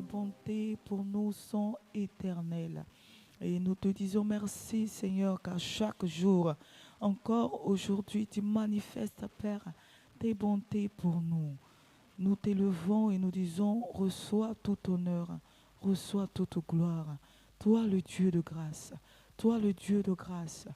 bontés pour nous sont éternelles. Et nous te disons merci, Seigneur, qu'à chaque jour, encore aujourd'hui, tu manifestes, Père, tes bontés pour nous. Nous t'élevons et nous disons, reçois tout honneur, reçois toute gloire. Toi le Dieu de grâce, toi le Dieu de grâce,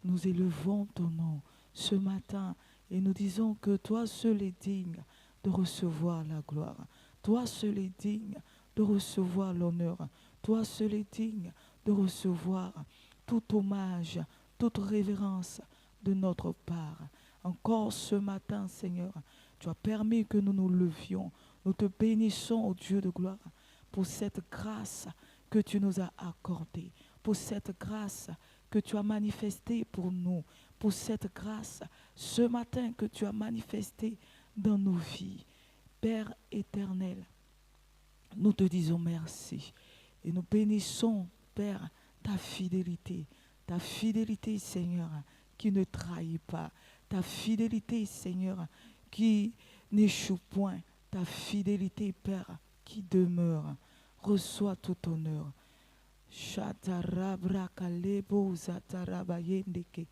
nous élevons ton nom ce matin et nous disons que toi seul est digne de recevoir la gloire. Toi seul est digne de recevoir l'honneur. Toi seul est digne de recevoir tout hommage, toute révérence de notre part. Encore ce matin, Seigneur, tu as permis que nous nous levions. Nous te bénissons, ô Dieu de gloire, pour cette grâce que tu nous as accordée, pour cette grâce que tu as manifestée pour nous, pour cette grâce ce matin que tu as manifestée dans nos vies. Père éternel, nous te disons merci et nous bénissons, Père, ta fidélité, Seigneur, qui ne trahit pas, ta fidélité, Seigneur, qui n'échoue point, ta fidélité, Père, qui demeure. Reçois tout honneur. Shatarabra kalebo zataraba yendeke.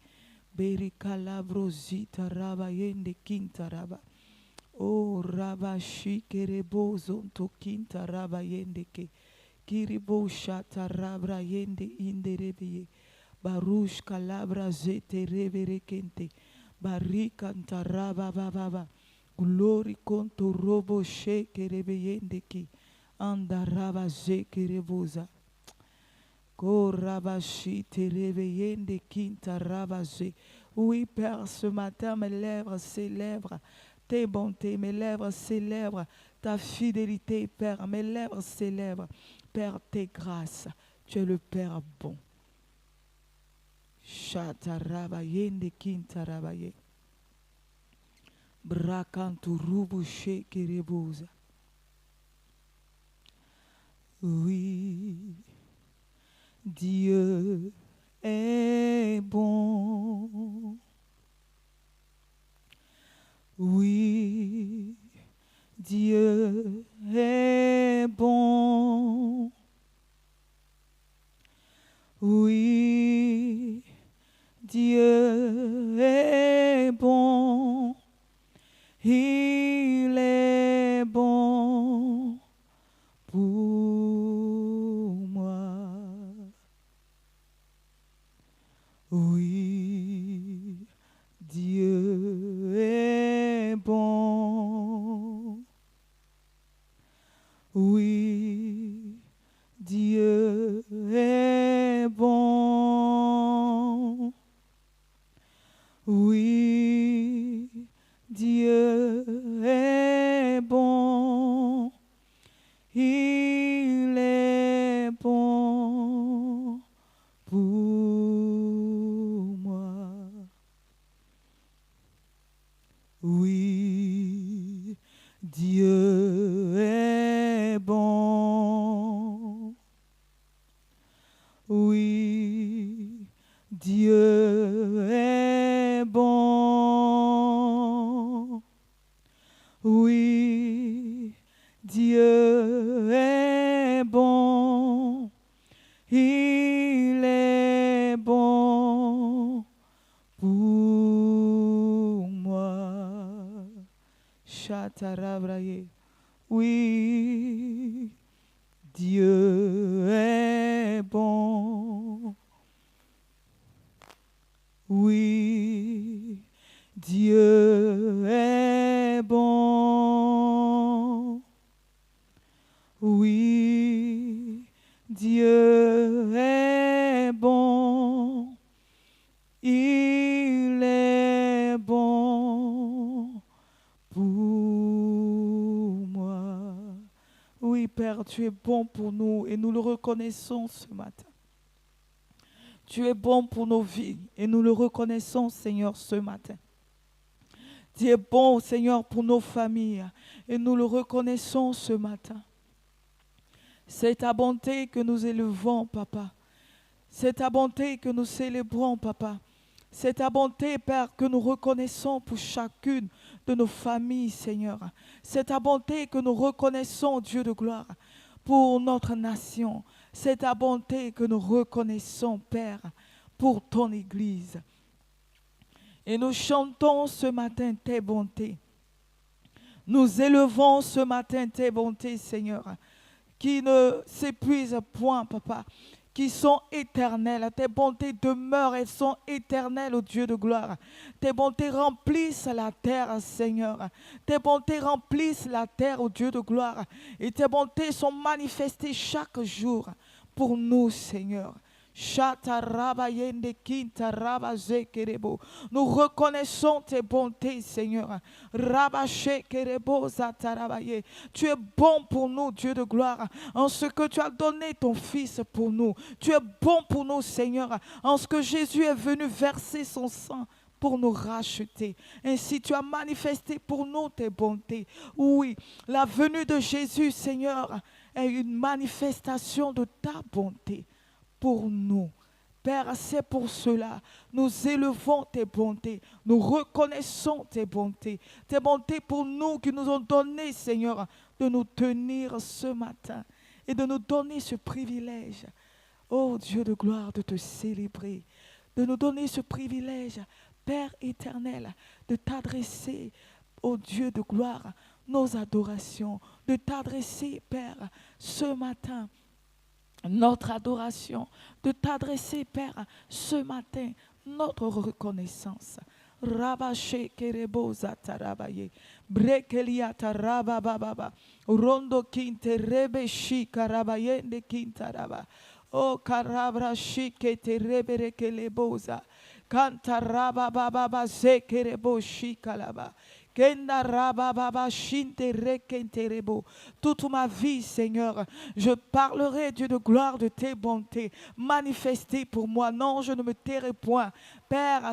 Berikalabro zitaraba yende kintaraba. O raba shikerebo zonto kintaraba yendeke. Kiribo shatarabra yende inderebeye. Barush kalabra zete reverekente. Barikantaraba baba. Glory konto robo shekerebe yendeke. Andaraba zekereboza. Korabashi tereveyende kinta rabaze. Oui, Père, ce matin, mes lèvres célèbrent tes bontés, mes lèvres célèbrent ta fidélité, Père, mes lèvres célèbrent, Père, tes grâces. Tu es le Père bon. Shata rabayende kinta rabaye. Brakantu rubu shekereboza. Oui. Dieu est bon. Oui, Dieu est bon. Oui, Dieu est bon. Il est bon pour moi. Oui, Dieu est bon. Oui, Dieu est bon. Oui, Dieu est bon. Il est bon pour moi. Oui, Dieu est bon. Oui, Dieu est bon. Oui, Dieu est bon. Il est bon pour moi. Chatarabraye. Oui, Dieu est bon. Oui, Dieu est bon. Oui, Dieu est bon. Il est bon pour moi. Oui, Père, tu es bon pour nous et nous le reconnaissons ce matin. Tu es bon pour nos vies et nous le reconnaissons, Seigneur, ce matin. Tu es bon, Seigneur, pour nos familles et nous le reconnaissons ce matin. C'est ta bonté que nous élevons, Papa. C'est ta bonté que nous célébrons, Papa. C'est ta bonté, Père, que nous reconnaissons pour chacune de nos familles, Seigneur. C'est ta bonté que nous reconnaissons, Dieu de gloire, pour notre nation. C'est ta bonté que nous reconnaissons, Père, pour ton Église. Et nous chantons ce matin tes bontés. Nous élevons ce matin tes bontés, Seigneur, qui ne s'épuisent point, Papa, qui sont éternelles. Tes bontés demeurent, elles sont éternelles, ô Dieu de gloire. Tes bontés remplissent la terre, Seigneur. Tes bontés remplissent la terre, ô Dieu de gloire. Et tes bontés sont manifestées chaque jour pour nous, Seigneur. Nous reconnaissons tes bontés, Seigneur. Tu es bon pour nous, Dieu de gloire, en ce que tu as donné ton Fils pour nous. Tu es bon pour nous, Seigneur, en ce que Jésus est venu verser son sang pour nous racheter. Ainsi, tu as manifesté pour nous tes bontés. Oui, la venue de Jésus, Seigneur, est une manifestation de ta bonté pour nous. Père, c'est pour cela, nous élevons tes bontés, nous reconnaissons tes bontés pour nous qui nous ont donné, Seigneur, de nous tenir ce matin et de nous donner ce privilège, ô Dieu de gloire, de te célébrer, de nous donner ce privilège, Père éternel, de t'adresser, ô Dieu de gloire, nos adorations, de t'adresser, Père, ce matin, notre adoration, de t'adresser, Père, ce matin, notre reconnaissance. Rabache kerebo zatarabaye, brekeliata rabababa, rondo kinte rebe shi karabayende kintaraba, o karabra shi kete rebere keleboza, kanta rabababa zekerebo shi kalaba. Toute ma vie, Seigneur, je parlerai, Dieu de gloire, de tes bontés manifestées pour moi. Non, je ne me tairai point. Père,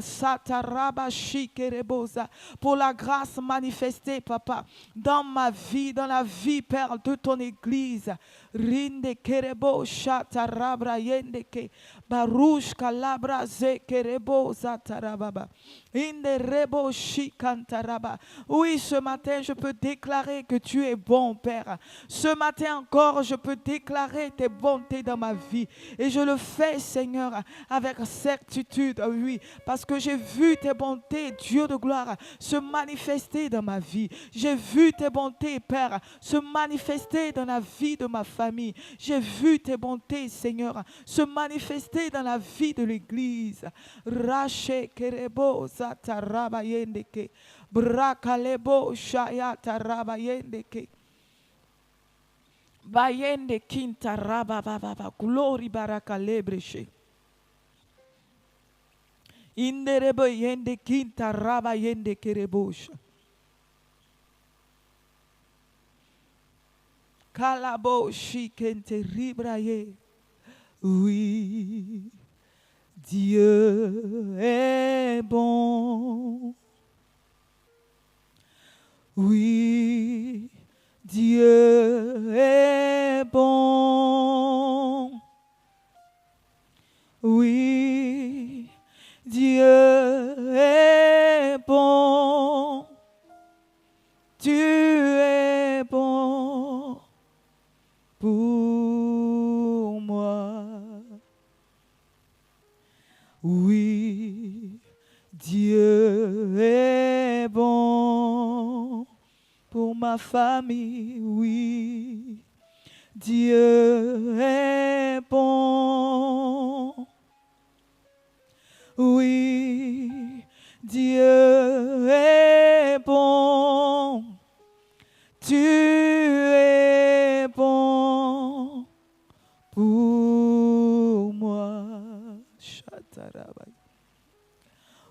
pour la grâce manifestée, Papa, dans ma vie, dans la vie, Père, de ton Église. Rinde kerebo shatarabra yendeke barush kalabra ze kerebo zatarababa inde rebo shikantaraba. Oui, ce matin je peux déclarer que tu es bon, Père. Ce matin encore je peux déclarer tes bontés dans ma vie et je le fais, Seigneur, avec certitude, oui, parce que j'ai vu tes bontés, Dieu de gloire, se manifester dans ma vie. J'ai vu tes bontés, Père, se manifester dans la vie de ma famille. J'ai vu tes bontés, Seigneur, se manifester dans la vie de l'Église. Rache kerebo zataraba yendeke, brakalebo shayataraba yendeke, bayende kintaraba baba, glory barakalebreshe. Inderebo yende kintaraba yende kerebosha. Kalabo shikente ribraye. Oui, Dieu est bon. Oui, Dieu est bon. Oui, Dieu est bon. Tu es bon pour moi. Oui, Dieu est bon pour ma famille. Oui, Dieu est bon. Oui, Dieu est bon. Tu es bon pour moi.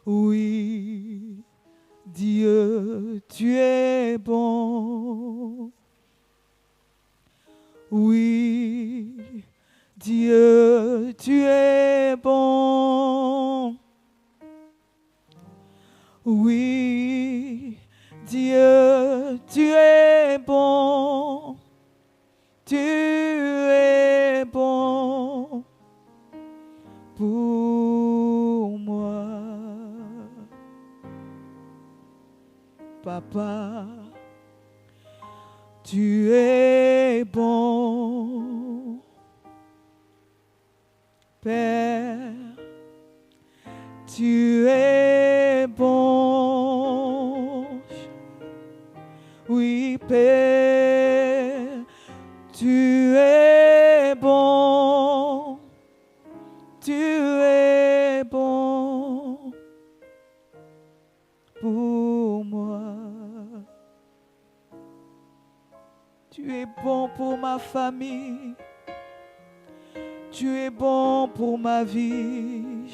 Oui, Dieu, tu es bon. Oui, Dieu, tu es bon. Oui, Dieu, tu es bon. Tu es bon pour moi. Papa, Tu es bon, Père. Tu es bon. Oui, Père. Tu es bon. Tu es bon pour moi. Tu es bon pour ma famille. Tu es bon pour ma vie.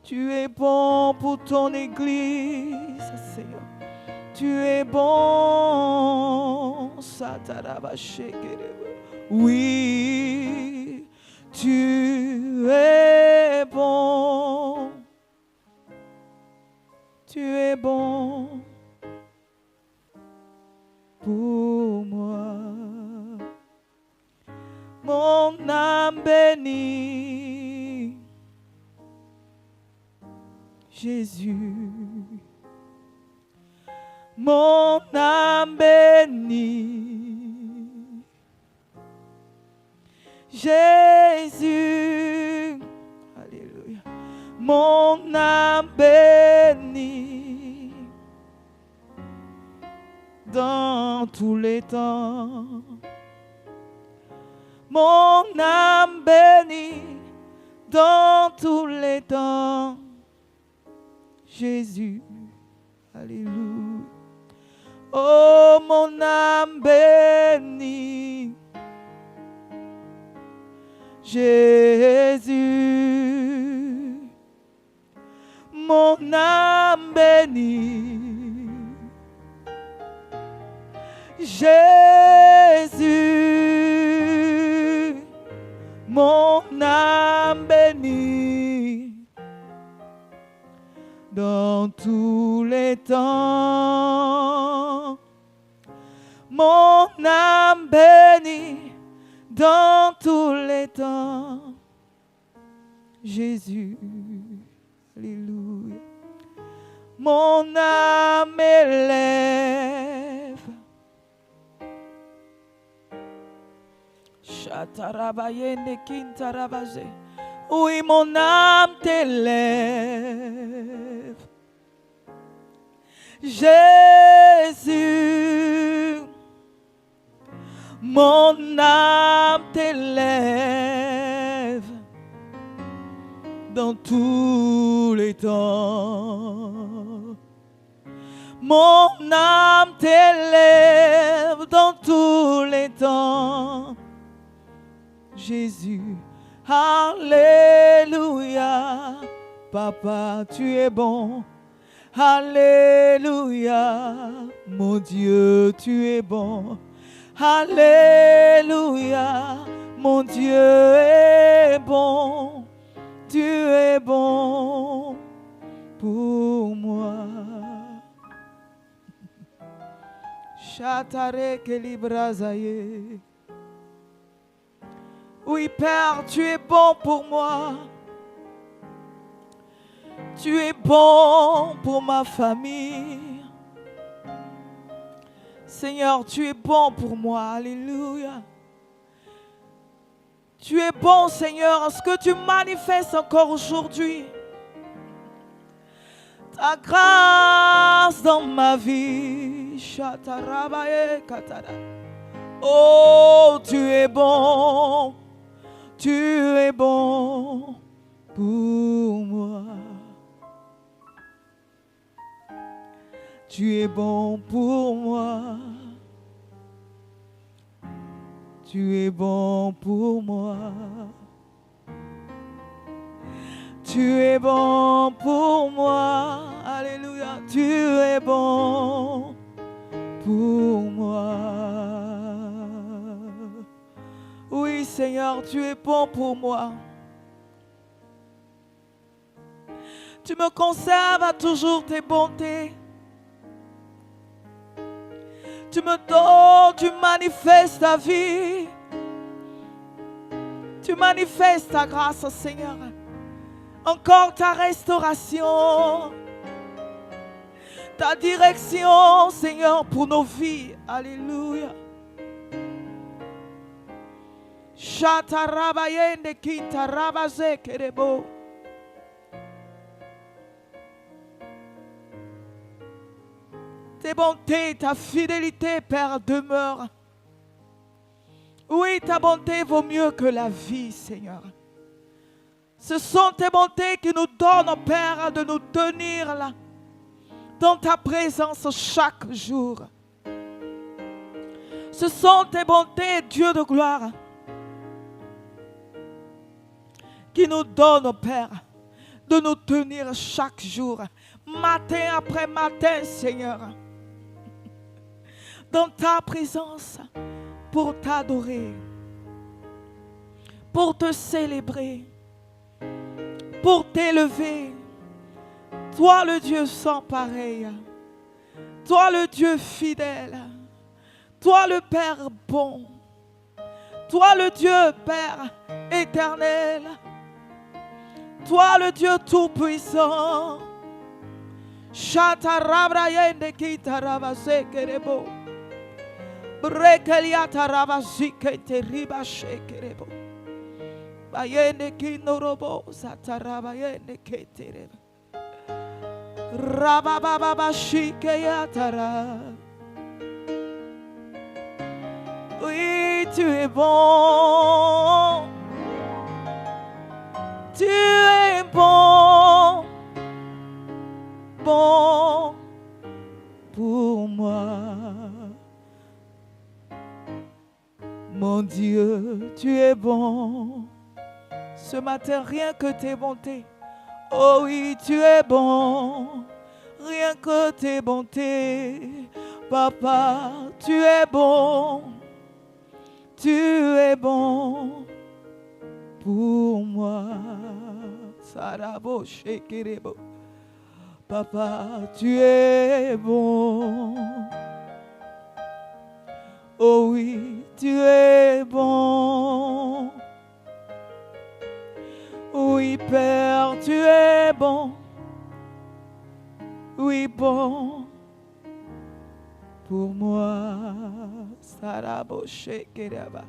Tu es bon pour ton église, Seigneur. Tu es bon. Oui, tu es bon. Tu es bon pour moi. Mon âme bénit Jésus. Mon âme bénit Jésus. Alléluia. Mon âme bénit dans tous les temps. Mon âme bénit dans tous les temps. Jésus, alléluia. Oh, mon âme bénit Jésus. Mon âme bénit Jésus. Mon âme bénit dans tous les temps. Mon âme bénit dans tous les temps. Jésus, alléluia. Mon âme élève. Oui, mon âme t'élève. Jésus, mon âme t'élève dans tous les temps. Mon âme t'élève dans tous les temps. Jésus, alléluia. Papa, tu es bon. Alléluia. Mon Dieu, tu es bon. Alléluia. Mon Dieu est bon. Tu es bon pour moi. Chatare que librazaye. Oui, Père, tu es bon pour moi. Tu es bon pour ma famille. Seigneur, tu es bon pour moi. Alléluia. Tu es bon, Seigneur, ce que tu manifestes encore aujourd'hui. Ta grâce dans ma vie. Oh, tu es bon. Tu es bon pour moi. Tu es bon pour moi. Tu es bon pour moi. Tu es bon pour moi. Alléluia. Tu es bon pour moi. Oui, Seigneur, tu es bon pour moi. Tu me conserves à toujours tes bontés. Tu me donnes, tu manifestes ta vie. Tu manifestes ta grâce, Seigneur. Encore ta restauration. Ta direction, Seigneur, pour nos vies. Alléluia. Shatarabayende kitarabaze kerebo. Tes bontés, ta fidélité, Père, demeure. Oui, ta bonté vaut mieux que la vie, Seigneur. Ce sont tes bontés qui nous donnent, Père, de nous tenir là, dans ta présence chaque jour. Ce sont tes bontés, Dieu de gloire, qui nous donnent, Père, de nous tenir chaque jour, matin après matin, Seigneur, dans ta présence, pour t'adorer, pour te célébrer, pour t'élever. Toi le Dieu sans pareil, toi le Dieu fidèle, toi le Père bon, toi le Dieu Père éternel, toi le Dieu tout-puissant. Shatarabrayende kitarabase kerebo. Brekeliata rabazike teriba shekerebo. Bayende kinorobo satarabayende keterebo. Rabababa shikeyatara. Oui, tu es bon. Tu es bon. Bon pour moi. Mon Dieu, tu es bon. Ce matin, rien que tes bontés. Oh oui, tu es bon. Rien que tes bontés. Papa, tu es bon. Tu es bon pour moi. Sarabo shekerebo. Papa, tu es bon. Oh oui, tu es bon. Oui, Père, tu es bon. Oui, bon pour moi. Sarabo shekereba.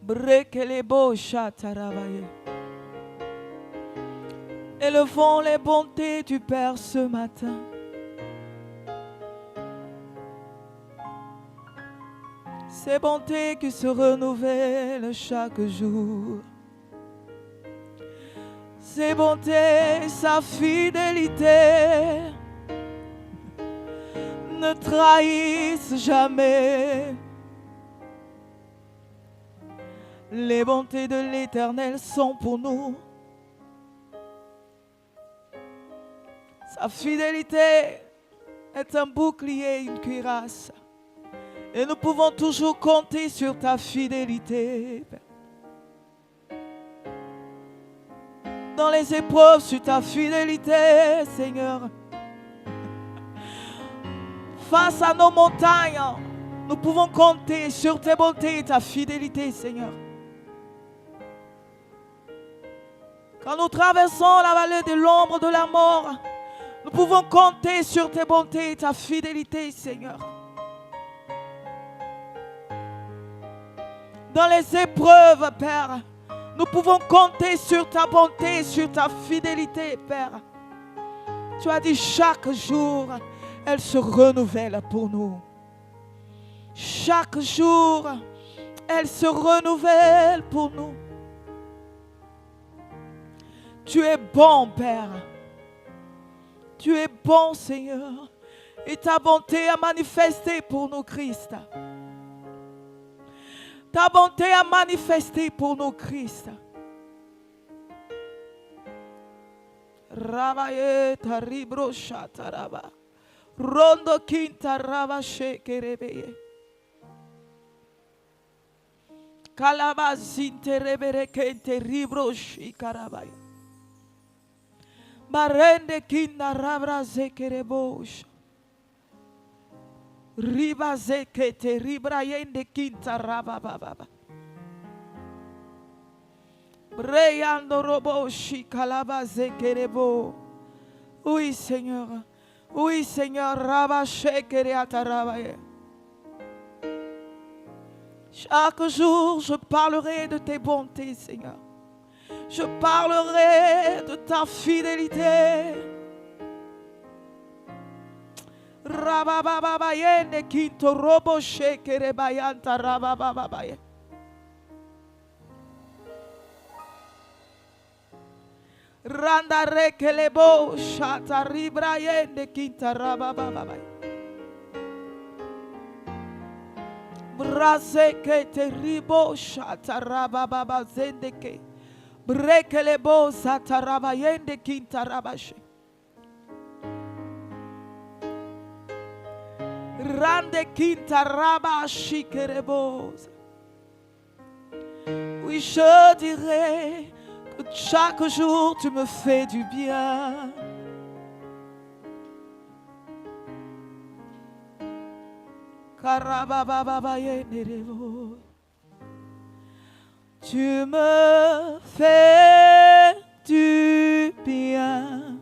Brekelebo chatarabaye. Élevons les bontés du Père ce matin. Ces bontés qui se renouvellent chaque jour. Ses bontés, sa fidélité ne trahissent jamais. Les bontés de l'Éternel sont pour nous. Sa fidélité est un bouclier, une cuirasse. Et nous pouvons toujours compter sur ta fidélité. Dans les épreuves, sur ta fidélité, Seigneur. Face à nos montagnes, nous pouvons compter sur tes bontés et ta fidélité, Seigneur. Quand nous traversons la vallée de l'ombre de la mort, nous pouvons compter sur tes bontés et ta fidélité, Seigneur. Dans les épreuves, Père, nous pouvons compter sur ta bonté, sur ta fidélité, Père. Tu as dit chaque jour, elle se renouvelle pour nous. Chaque jour, elle se renouvelle pour nous. Tu es bon, Père. Tu es bon, Seigneur. Et ta bonté a manifesté pour nous, Christ. Ta bonté a manifesté pour nous, Christ. Rabaye taribro shataraba. Rondo kinta raba shekerebeye. Kalabazinte rebere kente ribro shikarabaya. Marende kinda rabra zekerebosh. Riba zekete ribra yende kinta rabababa. Breyando robo shikalabaze kerebo. Oui, Seigneur. Oui, Seigneur. Rabba shekere atarabaye. Chaque jour, je parlerai de tes bontés, Seigneur. Je parlerai de ta fidélité. Rabababaye ne kinto robo shekere bayanta rabababaye. Randa rekelebo shata ribraye ne kinta rabababaye. Braseke teribo shata rabababa zendeke. Brekelebo sata rabayende kinta rabashe. Rande kinta rabashi kerebo. Oui, je dirais que chaque jour tu me fais du bien. Tu me fais du bien.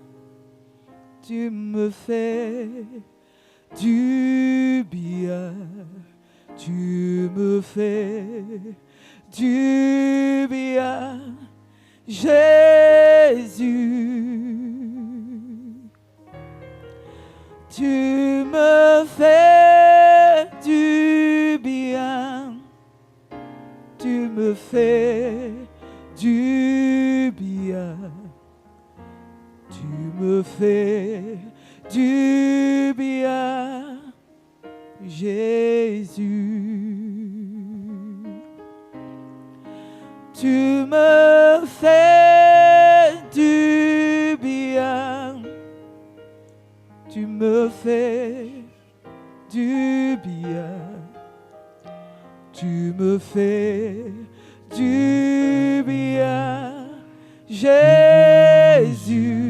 Tu me fais du bien. Tu me fais du bien, Jésus. Tu me fais du bien. Tu me fais du bien. Tu me fais du bien, Jésus. Tu me fais du bien. Tu me fais du bien. Tu me fais du bien, Jésus.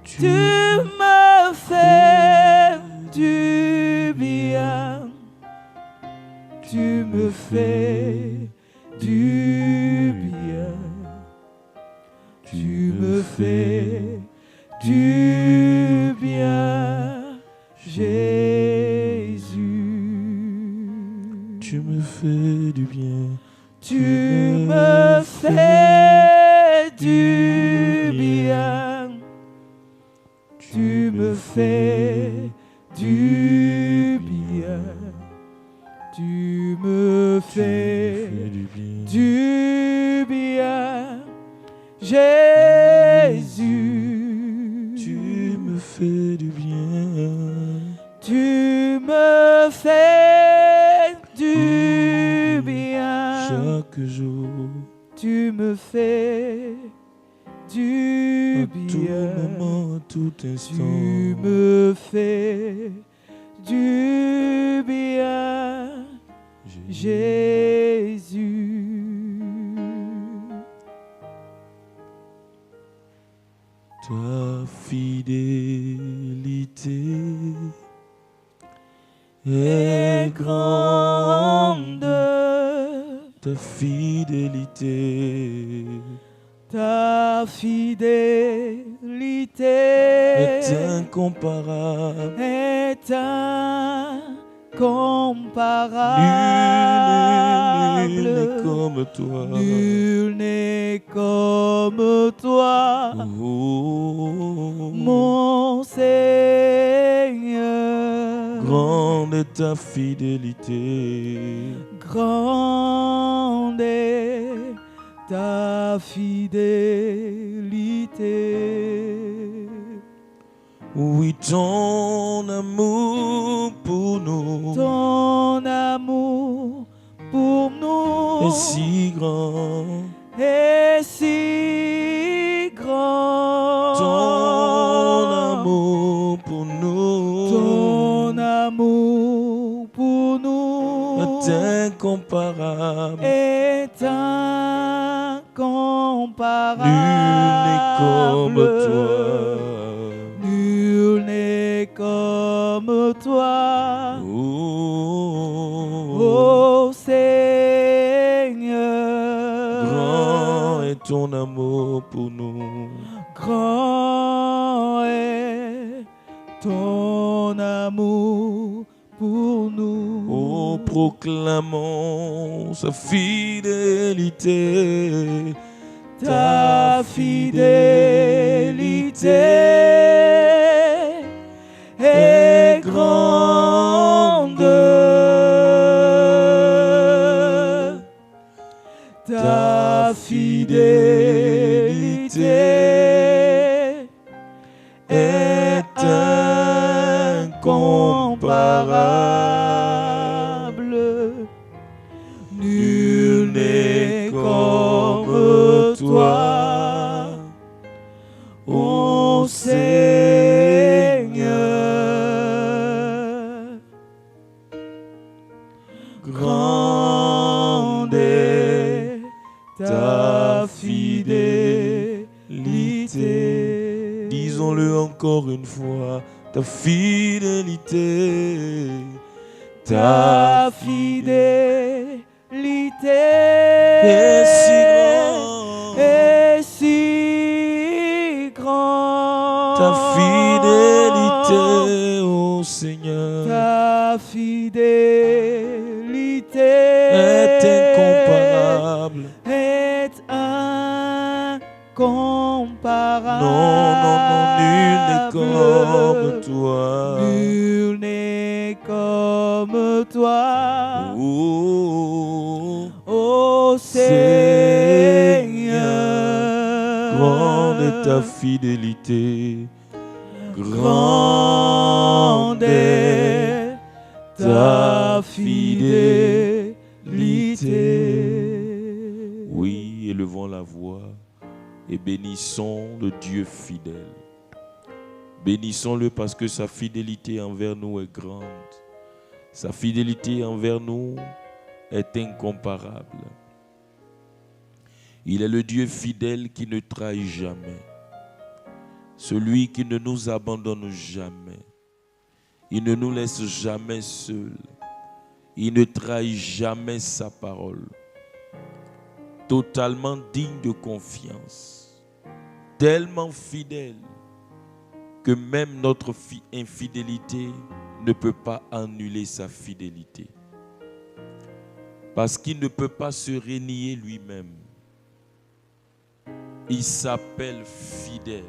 Tu me fais du bien. Tu me fais du bien. Tu me fais du bien, Jésus. Tu me fais du bien. Tu me fais du bien. Tu me fais du bien. Tu me fais du bien, Jésus. Tu me fais du bien. Tu me fais du bien. Chaque jour. Tu me fais du bien. À tout moment, à tout instant. Tu me fais du bien, Jésus. Ta fidélité est grande. Ta fidélité. Ta fidélité est incomparable. Est incomparable. Nul n'est comme toi. Nul n'est comme toi. Oh, mon Seigneur. Grande est ta fidélité. Grande est ta fidélité. Oui, ton amour pour nous. Ton amour pour nous est si grand. Est si grand. Ton amour pour nous. Ton amour pour nous est incomparable. Est incomparable. Nul n'est comme toi. Nul n'est comme toi. Oh, Oh Seigneur. ton amour pour nous. Grand est ton amour pour nous. Oh, proclamons sa fidélité. Ta fidélité est grande. Ta fidélité est incomparable. Nul n'est comme toi, ô Seigneur. Grande est ta fidélité. Disons-le encore une fois, ta fidélité. Ta fidélité est si grande. Ta fidélité, ô Seigneur, Ta fidélité est incomparable. Est incomparable. Non, nul n'est comme toi. Nul n'est comme toi. Ô Seigneur. Grande est ta fidélité. Grande est ta fidélité. Oui, élevons la voix et bénissons le Dieu fidèle. Bénissons-le parce que sa fidélité envers nous est grande. Sa fidélité envers nous est incomparable. Il est le Dieu fidèle qui ne trahit jamais. Celui qui ne nous abandonne jamais. Il ne nous laisse jamais seuls. Il ne trahit jamais sa parole. Totalement digne de confiance. Tellement fidèle que même notre infidélité ne peut pas annuler sa fidélité. Parce qu'il ne peut pas se renier lui-même. Il s'appelle fidèle.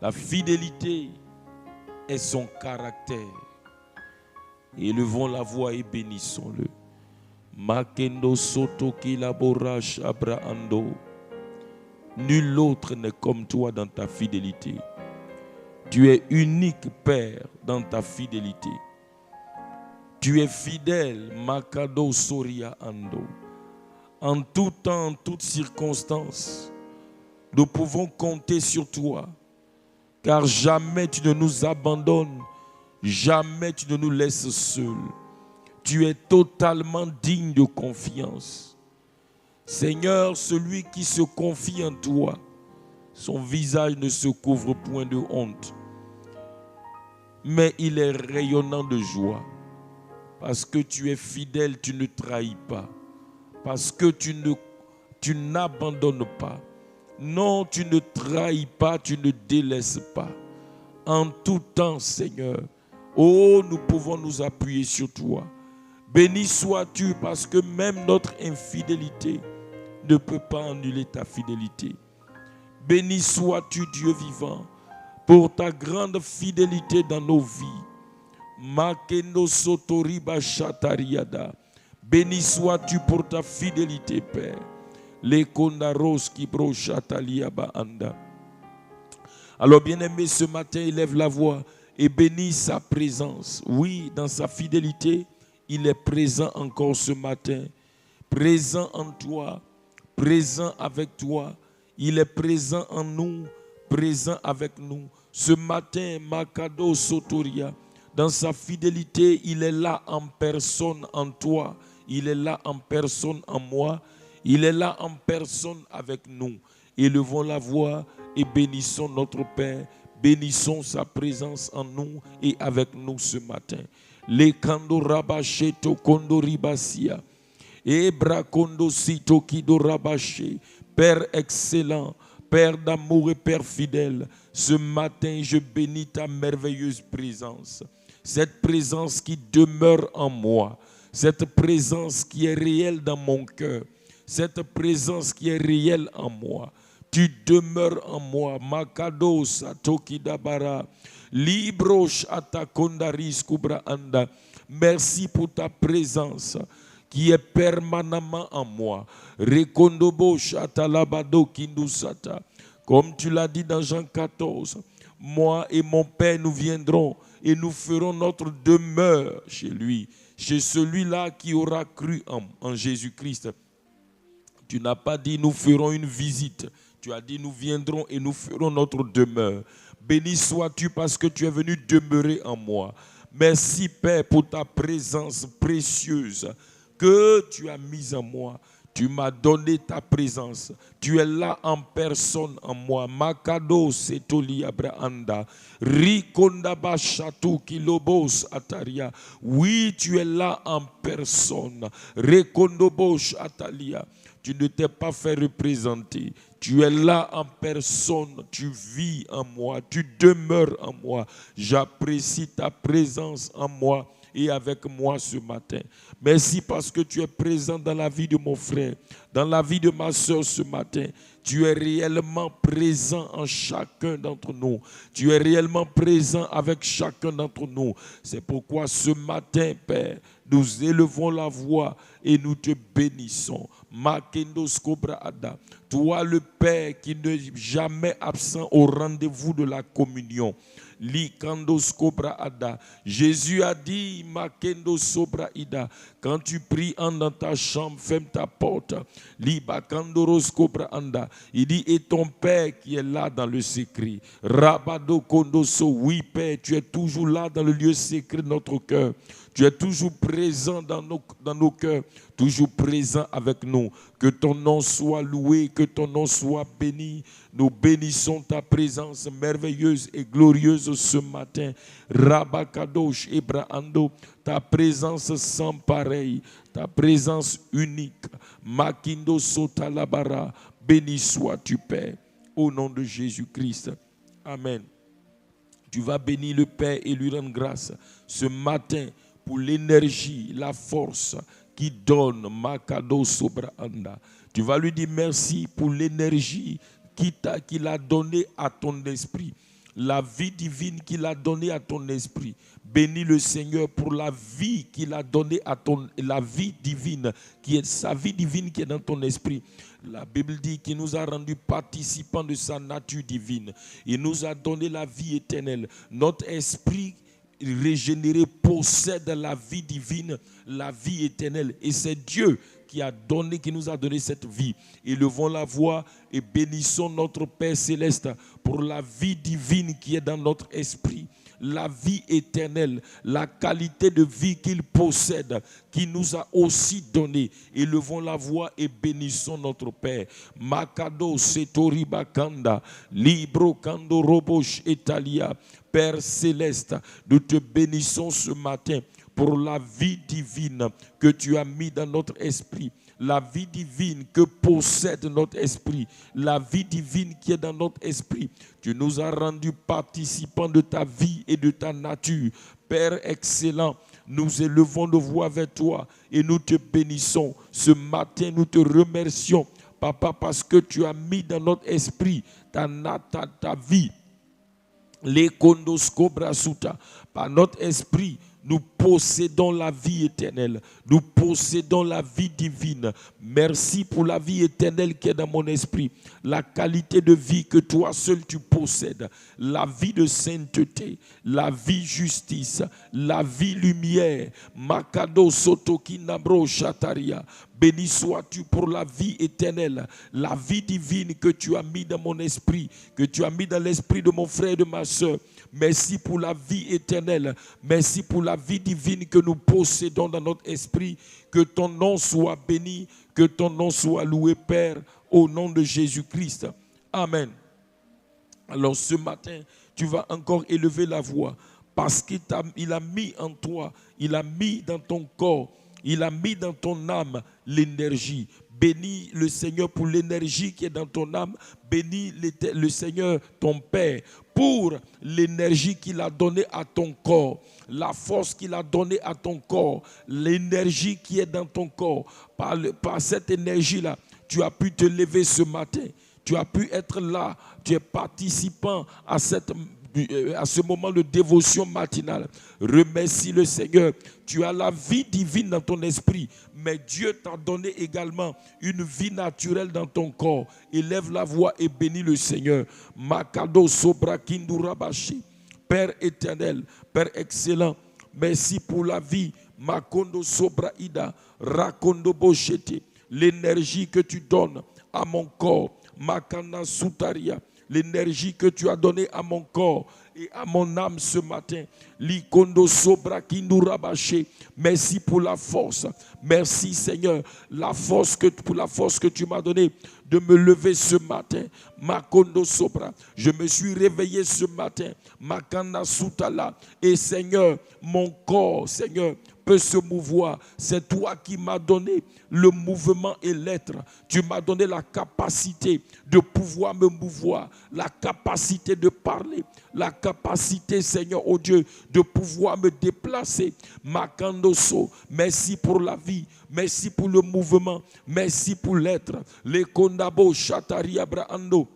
La fidélité est son caractère. Élevons la voix et bénissons-le. Makendo soto kilaborash abraando. Nul autre n'est comme toi dans ta fidélité. Tu es unique, Père, dans ta fidélité. Tu es fidèle, Makado Soria Ando. En tout temps, en toutes circonstances, nous pouvons compter sur toi, car jamais tu ne nous abandonnes, jamais tu ne nous laisses seuls. Tu es totalement digne de confiance. Seigneur, celui qui se confie en toi, son visage ne se couvre point de honte, mais il est rayonnant de joie. Parce que tu es fidèle, tu ne trahis pas. Parce que tu n'abandonnes pas. Non, tu ne trahis pas, tu ne délaisses pas. En tout temps, Seigneur, oh, nous pouvons nous appuyer sur toi. Béni sois-tu parce que même notre infidélité ne peut pas annuler ta fidélité. Béni sois-tu, Dieu vivant, pour ta grande fidélité dans nos vies. Makendo sotoriba shatariada. Béni sois-tu pour ta fidélité, Père. Les kondaros qui bro shataliaba anda. Alors, bien-aimé, ce matin, élève la voix et bénis sa présence. Oui, dans sa fidélité, il est présent encore ce matin. Présent en toi, présent avec toi. Il est présent en nous, présent avec nous. Ce matin, Makado Sotoria, dans sa fidélité, il est là en personne en toi. Il est là en personne en moi. Il est là en personne avec nous. Élevons la voix et bénissons notre Père. Bénissons sa présence en nous et avec nous ce matin. Les kando rabacheto kondo ribasia. Ebrakondo sito kido rabaché. Père excellent, Père d'amour et Père fidèle, ce matin je bénis ta merveilleuse présence. Cette présence qui demeure en moi, cette présence qui est réelle dans mon cœur, cette présence qui est réelle en moi. Tu demeures en moi. Makado satoki dabara. Librosh atakondaris kubra anda. Merci pour ta présence qui est permanemment en moi. Rekondobo shatalabado kindusata. Comme tu l'as dit dans Jean 14, moi et mon Père nous viendrons et nous ferons notre demeure chez lui, chez celui-là qui aura cru en Jésus-Christ. Tu n'as pas dit nous ferons une visite. Tu as dit nous viendrons et nous ferons notre demeure. Béni sois-tu parce que tu es venu demeurer en moi. Merci Père pour ta présence précieuse que tu as mise en moi. Tu m'as donné ta présence. Tu es là en personne en moi. Makado setoli abrahanda. Rikonda bashatu kilobos ataria. Oui, tu es là en personne. Rekondobosh atalia. Tu ne t'es pas fait représenter. Tu es là en personne. Tu vis en moi. Tu demeures en moi. J'apprécie ta présence en moi et avec moi ce matin. Merci parce que tu es présent dans la vie de mon frère, dans la vie de ma soeur ce matin. Tu es réellement présent en chacun d'entre nous. Tu es réellement présent avec chacun d'entre nous. C'est pourquoi ce matin, Père, nous élevons la voix et nous te bénissons. Toi le Père qui n'est jamais absent au rendez-vous de la communion. Jésus a dit, quand tu pries dans ta chambre, ferme ta porte. Il dit, et ton Père qui est là dans le secret. Oui Père, tu es toujours là dans le lieu secret de notre cœur. Tu es toujours présent dans nos cœurs, toujours présent avec nous. Que ton nom soit loué, que ton nom soit béni. Nous bénissons ta présence merveilleuse et glorieuse ce matin. Rabakadosh Ebrahando, ta présence sans pareil, ta présence unique. Makindo Sotalabara, béni sois-tu Père, au nom de Jésus-Christ. Amen. Tu vas bénir le Père et lui rendre grâce ce matin pour l'énergie, la force qui donne Makado Sobrahanda. Tu vas lui dire merci pour l'énergie qu'il a donnée à ton esprit, la vie divine qu'il a donnée à ton esprit. Bénis le Seigneur pour la vie qu'il a donnée à la vie divine, qui est sa vie divine qui est dans ton esprit. La Bible dit qu'il nous a rendus participants de sa nature divine. Il nous a donné la vie éternelle. Notre esprit régénéré possède la vie divine, la vie éternelle. Et c'est Dieu qui nous a donné cette vie. Élevons la voix et bénissons notre Père céleste pour la vie divine qui est dans notre esprit. La vie éternelle, la qualité de vie qu'il possède, qui nous a aussi donné. Élevons la voix et bénissons notre Père. Makado setori bakanda, libro kando robosh etalia. Père céleste, nous te bénissons ce matin pour la vie divine que tu as mis dans notre esprit. La vie divine que possède notre esprit, la vie divine qui est dans notre esprit. Tu nous as rendus participants de ta vie et de ta nature. Père excellent, nous élevons nos voix vers toi et nous te bénissons. Ce matin, nous te remercions, Papa, parce que tu as mis dans notre esprit ta vie. Les kondos cobra suta, par notre esprit, nous possédons la vie éternelle. Nous possédons la vie divine. Merci pour la vie éternelle qui est dans mon esprit. La qualité de vie que toi seul tu possèdes. La vie de sainteté, la vie justice, la vie lumière. Makado sotoki nabro chataria. Béni sois-tu pour la vie éternelle, la vie divine que tu as mis dans mon esprit, que tu as mis dans l'esprit de mon frère et de ma soeur. Merci pour la vie éternelle. Merci pour la vie divine que nous possédons dans notre esprit. Que ton nom soit béni, que ton nom soit loué, Père, au nom de Jésus-Christ. Amen. Alors ce matin, tu vas encore élever la voix parce qu'il a mis en toi, il a mis dans ton corps Il a mis dans ton âme l'énergie. Bénis le Seigneur pour l'énergie qui est dans ton âme. Bénis le Seigneur, ton Père, pour l'énergie qu'il a donnée à ton corps, la force qu'il a donnée à ton corps, l'énergie qui est dans ton corps. Par cette énergie-là, tu as pu te lever ce matin. Tu as pu être là. Tu es participant à ce moment de dévotion matinale. Remercie le Seigneur. Tu as la vie divine dans ton esprit, mais Dieu t'a donné également une vie naturelle dans ton corps. Élève la voix et bénis le Seigneur. Makado sobra kindura bashi. Père éternel, Père excellent, merci pour la vie. Makondo sobra ida, rakondo boshete. L'énergie que tu donnes à mon corps. Makana sutaria. L'énergie que tu as donnée à mon corps et à mon âme ce matin. Likondo sobra kindura baché. Merci pour la force. Merci Seigneur, pour la force que tu m'as donnée de me lever ce matin. Makondo sobra. Je me suis réveillé ce matin. Makana sutala. Et Seigneur, mon corps, Seigneur, peut se mouvoir. C'est toi qui m'as donné le mouvement et l'être. Tu m'as donné la capacité de pouvoir me mouvoir, la capacité de parler, la capacité, Seigneur, oh Dieu, de pouvoir me déplacer. Makandoso, merci pour la vie, merci pour le mouvement, merci pour l'être. Les kondabo chatari abrahando.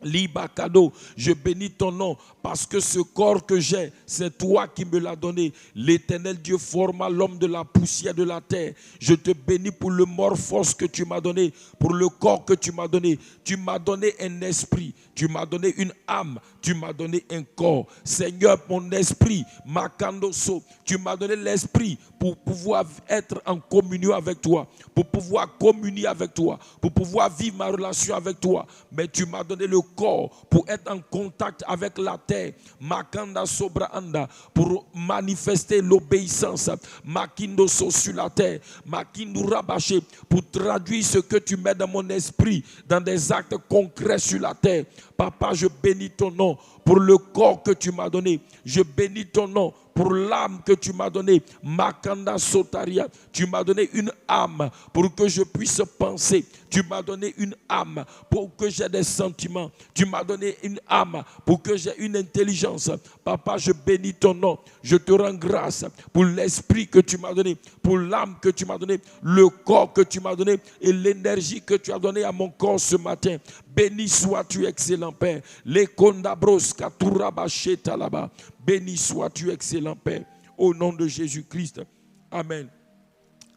Libakado, je bénis ton nom parce que ce corps que j'ai, c'est toi qui me l'as donné. L'Éternel Dieu forma l'homme de la poussière de la terre. Je te bénis pour le morphos que tu m'as donné, pour le corps que tu m'as donné. Tu m'as donné un esprit, tu m'as donné une âme, tu m'as donné un corps. Seigneur, mon esprit, Makandoso, tu m'as donné l'esprit pour pouvoir être en communion avec toi, pour pouvoir communier avec toi, pour pouvoir vivre ma relation avec toi. Mais tu m'as donné le corps pour être en contact avec la terre, Makanda Sobra Anda, pour manifester l'obéissance, Makindoso sur la terre, Makindu Rabaché, pour traduire ce que tu mets dans mon esprit, dans des actes concrets sur la terre. Papa, je bénis ton nom pour le corps que tu m'as donné. Je bénis ton nom pour l'âme que tu m'as donnée. Makanda Sotaria, tu m'as donné une âme pour que je puisse penser. Tu m'as donné une âme pour que j'ai des sentiments. Tu m'as donné une âme pour que j'ai une intelligence. Papa, je bénis ton nom. Je te rends grâce pour l'esprit que tu m'as donné, pour l'âme que tu m'as donné, le corps que tu m'as donné et l'énergie que tu as donnée à mon corps ce matin. Béni sois-tu, excellent Père. Les kondabros katurabacheta là-bas. Béni sois-tu, excellent Père. Au nom de Jésus-Christ. Amen.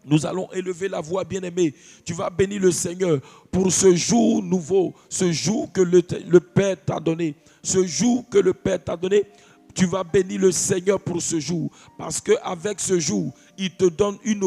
Nous allons élever la voix, bien-aimé. Tu vas bénir le Seigneur pour ce jour nouveau, ce jour que le Père t'a donné. Ce jour que le Père t'a donné, tu vas bénir le Seigneur pour ce jour. Parce qu'avec ce jour, il te donne une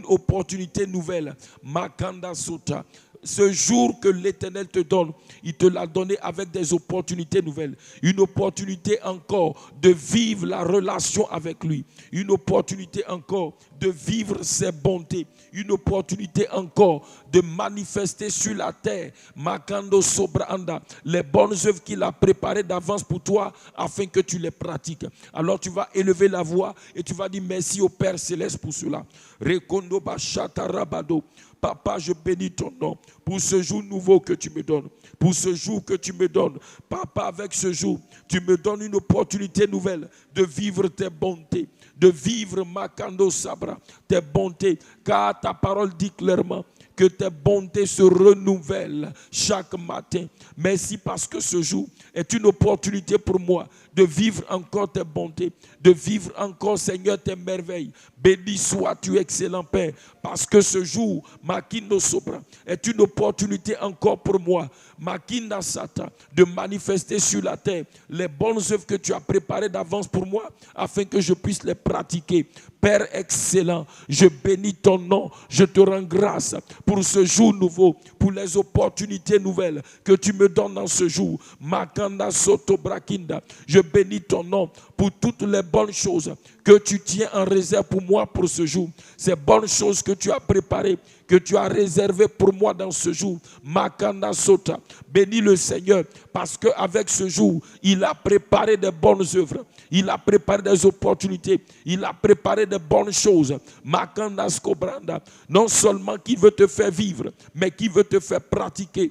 opportunité nouvelle. Makanda Sota. Ce jour que l'Éternel te donne, il te l'a donné avec des opportunités nouvelles. Une opportunité encore de vivre la relation avec lui. Une opportunité encore de vivre ses bontés. Une opportunité encore de manifester sur la terre, Makando Sobranda, les bonnes œuvres qu'il a préparées d'avance pour toi afin que tu les pratiques. Alors tu vas élever la voix et tu vas dire merci au Père Céleste pour cela. Rekondo Bachata Rabado. Papa, je bénis ton nom pour ce jour nouveau que tu me donnes. Pour ce jour que tu me donnes. Papa, avec ce jour, tu me donnes une opportunité nouvelle de vivre tes bontés. De vivre Makando Sabra, tes bontés. Car ta parole dit clairement que tes bontés se renouvellent chaque matin. Merci parce que ce jour est une opportunité pour moi de vivre encore tes bontés, de vivre encore, Seigneur, tes merveilles. Béni sois-tu, excellent Père, parce que ce jour, Makindo Sopra, est une opportunité encore pour moi, Makinda Sata, de manifester sur la terre les bonnes œuvres que tu as préparées d'avance pour moi, afin que je puisse les pratiquer. Père excellent, je bénis ton nom, je te rends grâce pour ce jour nouveau, pour les opportunités nouvelles que tu me donnes dans ce jour. Makanda Soto Brakinda, je bénis ton nom pour toutes les bonnes choses que tu tiens en réserve pour moi pour ce jour. Ces bonnes choses que tu as préparées, que tu as réservées pour moi dans ce jour. Makanda Sota. Bénis le Seigneur parce qu'avec ce jour, il a préparé de bonnes œuvres. Il a préparé des opportunités. Il a préparé de bonnes choses. Makanda Skobranda. Non seulement qu'il veut te faire vivre, mais qu'il veut te faire pratiquer.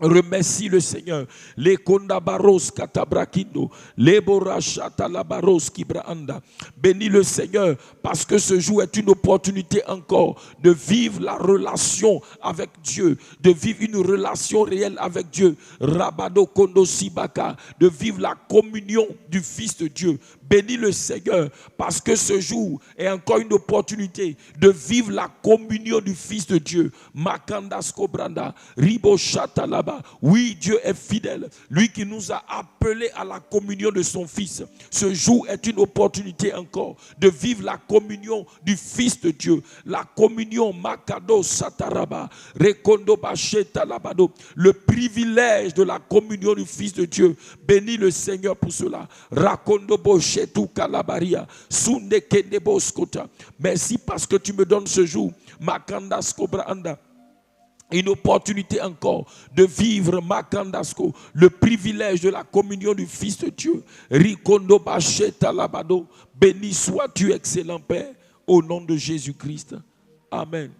Remercie le Seigneur. Les kondabaros katabrakindo, les borachata labaros kibraanda. Bénis le Seigneur parce que ce jour est une opportunité encore de vivre la relation avec Dieu, de vivre une relation réelle avec Dieu. Rabado kondo sibaka, de vivre la communion du Fils de Dieu. Bénis le Seigneur parce que ce jour est encore une opportunité de vivre la communion du Fils de Dieu. Makandas kobranda, ribo shata laba. Oui, Dieu est fidèle. Lui qui nous a appelés à la communion de son Fils. Ce jour est une opportunité encore de vivre la communion du Fils de Dieu. La communion makado sataraba, rekondo bacheta labado. Le privilège de la communion du Fils de Dieu. Bénis le Seigneur pour cela. Rakondo boche. Merci parce que tu me donnes ce jour une opportunité encore de vivre Makandasko, le privilège de la communion du Fils de Dieu. Rikondo Bacheta Labado. Béni sois-tu, excellent Père, au nom de Jésus-Christ. Amen.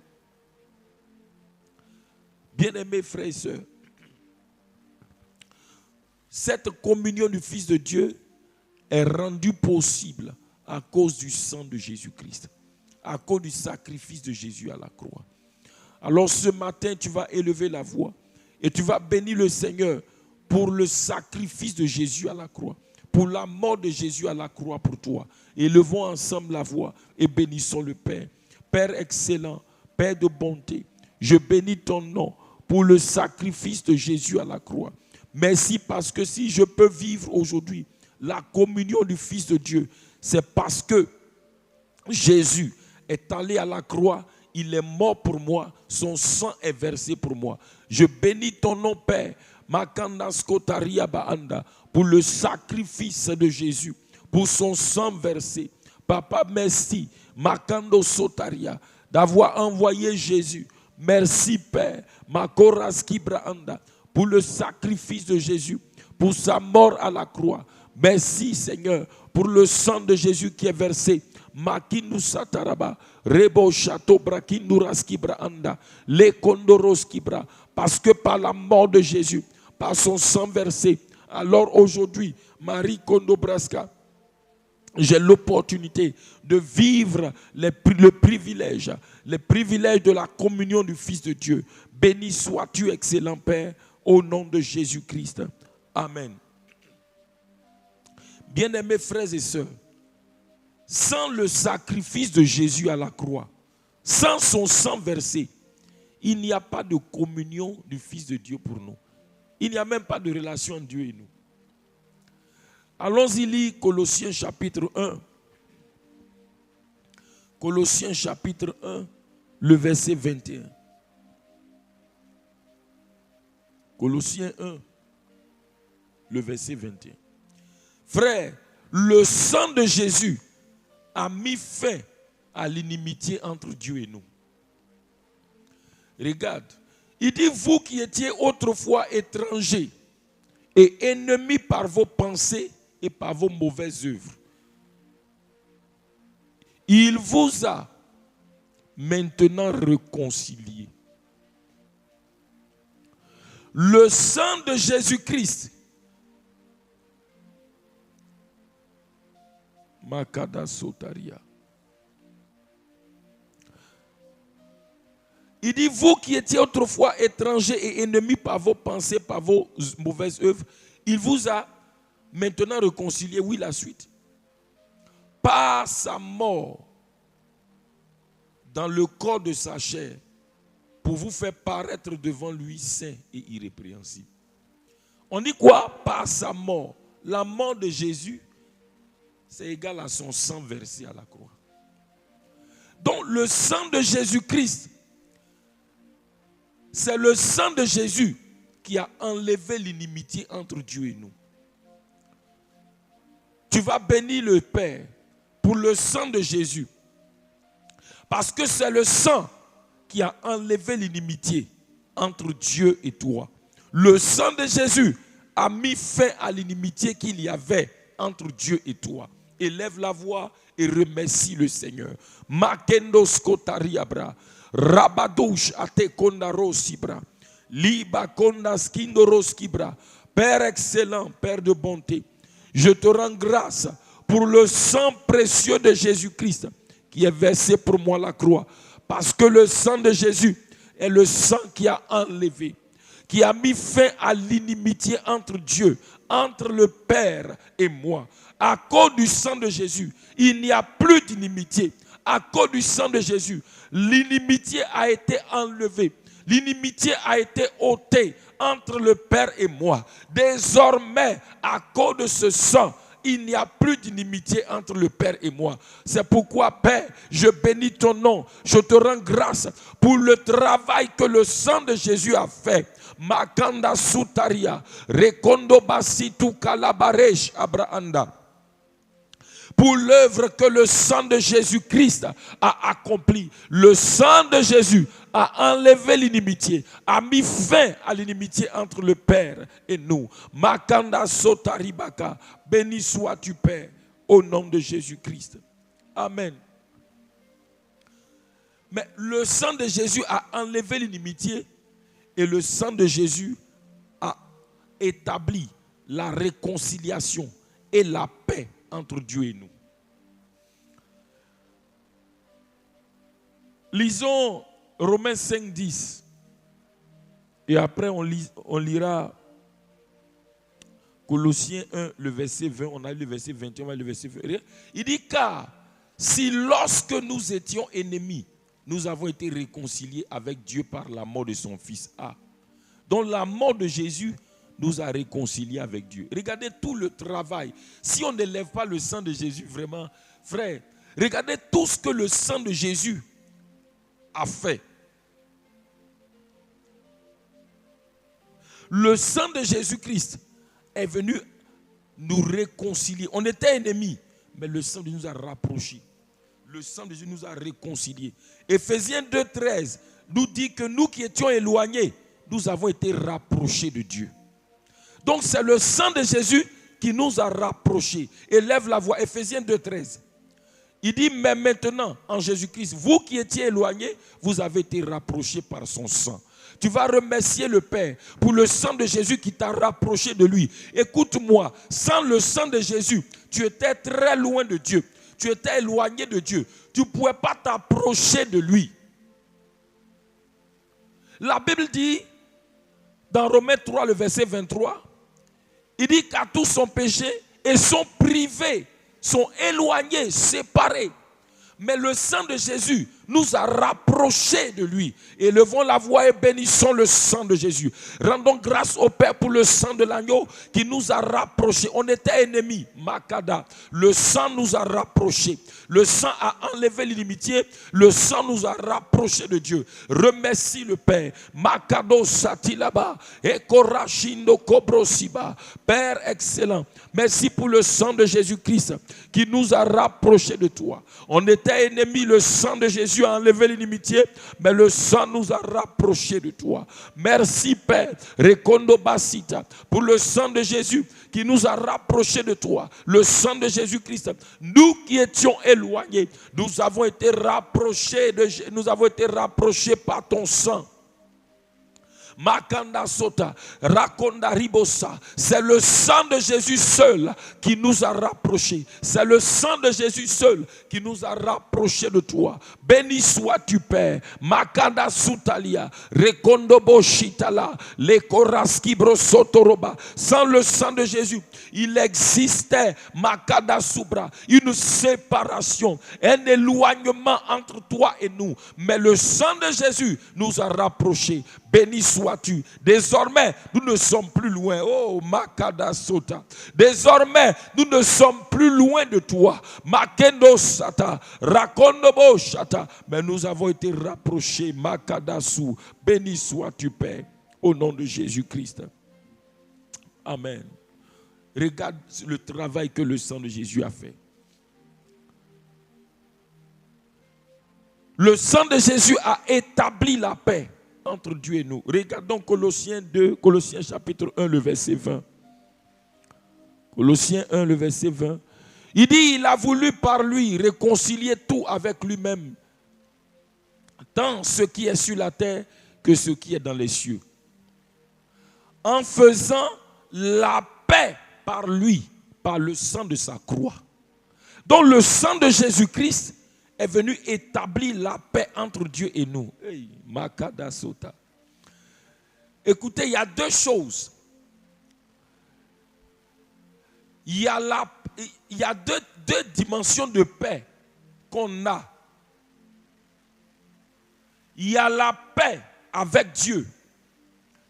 Bien-aimés frères et sœurs, cette communion du Fils de Dieu est rendu possible à cause du sang de Jésus-Christ, à cause du sacrifice de Jésus à la croix. Alors ce matin, tu vas élever la voix et tu vas bénir le Seigneur pour le sacrifice de Jésus à la croix, pour la mort de Jésus à la croix pour toi. Élevons ensemble la voix et bénissons le Père. Père excellent, Père de bonté, je bénis ton nom pour le sacrifice de Jésus à la croix. Merci parce que si je peux vivre aujourd'hui la communion du Fils de Dieu, c'est parce que Jésus est allé à la croix, il est mort pour moi, son sang est versé pour moi. Je bénis ton nom, Père, pour le sacrifice de Jésus, pour son sang versé. Papa, merci, Makando Sotaria, d'avoir envoyé Jésus. Merci, Père, pour le sacrifice de Jésus, pour sa mort à la croix. Merci Seigneur pour le sang de Jésus qui est versé. Makindu sataraba, rebo chateau brakindu raskibra anda, le kondoros kibra. Parce que par la mort de Jésus, par son sang versé, alors aujourd'hui, Marie Kondo Braska, j'ai l'opportunité de vivre le privilège de la communion du Fils de Dieu. Béni sois-tu, excellent Père, au nom de Jésus-Christ. Amen. Bien-aimés frères et sœurs, sans le sacrifice de Jésus à la croix, sans son sang versé, il n'y a pas de communion du Fils de Dieu pour nous. Il n'y a même pas de relation entre Dieu et nous. Allons-y lire Colossiens chapitre 1. Colossiens chapitre 1, le verset 21. Colossiens 1, le verset 21. Frère, le sang de Jésus a mis fin à l'inimitié entre Dieu et nous. Regarde, il dit, vous qui étiez autrefois étrangers et ennemis par vos pensées et par vos mauvaises œuvres, il vous a maintenant réconciliés. Le sang de Jésus-Christ, Makada Sotaria. Il dit, vous qui étiez autrefois étrangers et ennemis par vos pensées, par vos mauvaises œuvres, il vous a maintenant réconcilié. Oui, la suite. Par sa mort, dans le corps de sa chair, pour vous faire paraître devant lui saint et irrépréhensible. On dit quoi? Par sa mort. La mort de Jésus, c'est égal à son sang versé à la croix. Donc le sang de Jésus-Christ, c'est le sang de Jésus qui a enlevé l'inimitié entre Dieu et nous. Tu vas bénir le Père pour le sang de Jésus. Parce que c'est le sang qui a enlevé l'inimitié entre Dieu et toi. Le sang de Jésus a mis fin à l'inimitié qu'il y avait entre Dieu et toi. Élève la voix et remercie le Seigneur. Makendo skotariabra, rabadouche ate kondaro sibra, liba konda skindoro skibra. Père excellent, Père de bonté, je te rends grâce pour le sang précieux de Jésus-Christ qui est versé pour moi à la croix. Parce que le sang de Jésus est le sang qui a enlevé, qui a mis fin à l'inimitié entre Dieu, entre le Père et moi. À cause du sang de Jésus, il n'y a plus d'inimitié. À cause du sang de Jésus, l'inimitié a été enlevée. L'inimitié a été ôtée entre le Père et moi. Désormais, à cause de ce sang, il n'y a plus d'inimitié entre le Père et moi. C'est pourquoi, Père, je bénis ton nom. Je te rends grâce pour le travail que le sang de Jésus a fait. Makanda sutaria, rekondo basitu kalabaresh abraanda. Pour l'œuvre que le sang de Jésus-Christ a accomplie. Le sang de Jésus a enlevé l'inimitié, a mis fin à l'inimitié entre le Père et nous. Makanda sotaribaka, béni sois-tu, Père, au nom de Jésus-Christ. Amen. Mais le sang de Jésus a enlevé l'inimitié et le sang de Jésus a établi la réconciliation et la paix entre Dieu et nous. Lisons Romains 5, 10. Et après on lira Colossiens 1, le verset 20. On a lu le verset 21, on va le verset 20. Il dit, car si lorsque nous étions ennemis, nous avons été réconciliés avec Dieu par la mort de son Fils. Donc la mort de Jésus nous a réconciliés avec Dieu. Regardez tout le travail. Si on ne lève pas le sang de Jésus, vraiment, frère, regardez tout ce que le sang de Jésus a fait. Le sang de Jésus-Christ est venu nous réconcilier. On était ennemis, mais le sang de Jésus nous a rapprochés. Le sang de Jésus nous a réconciliés. Éphésiens 2, 13 nous dit que nous qui étions éloignés, nous avons été rapprochés de Dieu. Donc c'est le sang de Jésus qui nous a rapprochés. Élève la voix, Éphésiens 2, 13. Il dit, mais maintenant, en Jésus-Christ, vous qui étiez éloignés, vous avez été rapprochés par son sang. Tu vas remercier le Père pour le sang de Jésus qui t'a rapproché de lui. Écoute-moi, sans le sang de Jésus, tu étais très loin de Dieu. Tu étais éloigné de Dieu. Tu ne pouvais pas t'approcher de lui. La Bible dit, dans Romains 3, le verset 23, il dit qu'à tous sont péchés et sont privés, sont éloignés, séparés. Mais le sang de Jésus nous a rapprochés de lui. Élevons la voix et bénissons le sang de Jésus. Rendons grâce au Père pour le sang de l'agneau qui nous a rapprochés. On était ennemis, Makada. Le sang nous a rapprochés. Le sang a enlevé l'inimitié. Le sang nous a rapprochés de Dieu. Remercie le Père. Makado satilaba. Ekorashindo kobrosiba. Père excellent. Merci pour le sang de Jésus-Christ qui nous a rapprochés de toi. On était ennemis, le sang de Jésus a enlevé l'inimitié, mais le sang nous a rapprochés de toi. Merci Père, Rekondo Basita, pour le sang de Jésus qui nous a rapprochés de toi. Le sang de Jésus-Christ, nous qui étions éloignés, nous avons été rapprochés par ton sang. Makanda Sota, Rakonda Ribosa. C'est le sang de Jésus seul qui nous a rapprochés. C'est le sang de Jésus seul qui nous a rapprochés de toi. Béni sois-tu, Père. Makanda Soutalia, Rekondo Boshitala, Lekoraski Brosotoroba. Sans le sang de Jésus, il existait, Makada Subra, une séparation, un éloignement entre toi et nous. Mais le sang de Jésus nous a rapprochés. Béni sois-tu. Désormais, nous ne sommes plus loin. Oh, Makada Sota. Désormais, nous ne sommes plus loin de toi. Makendo Sata. Rakondobo Shata. Mais nous avons été rapprochés. Makada Su. Béni sois-tu, Père. Au nom de Jésus-Christ. Amen. Regarde le travail que le sang de Jésus a fait. Le sang de Jésus a établi la paix entre Dieu et nous. Regardons Colossiens 2, Colossiens chapitre 1, le verset 20. Colossiens 1, le verset 20. Il dit, il a voulu par lui réconcilier tout avec lui-même, tant ce qui est sur la terre que ce qui est dans les cieux, en faisant la paix par lui, par le sang de sa croix. Donc le sang de Jésus-Christ est venu établir la paix entre Dieu et nous. Hey, Makada Sota. Écoutez, il y a deux choses. Il y a deux dimensions de paix qu'on a. Il y a la paix avec Dieu.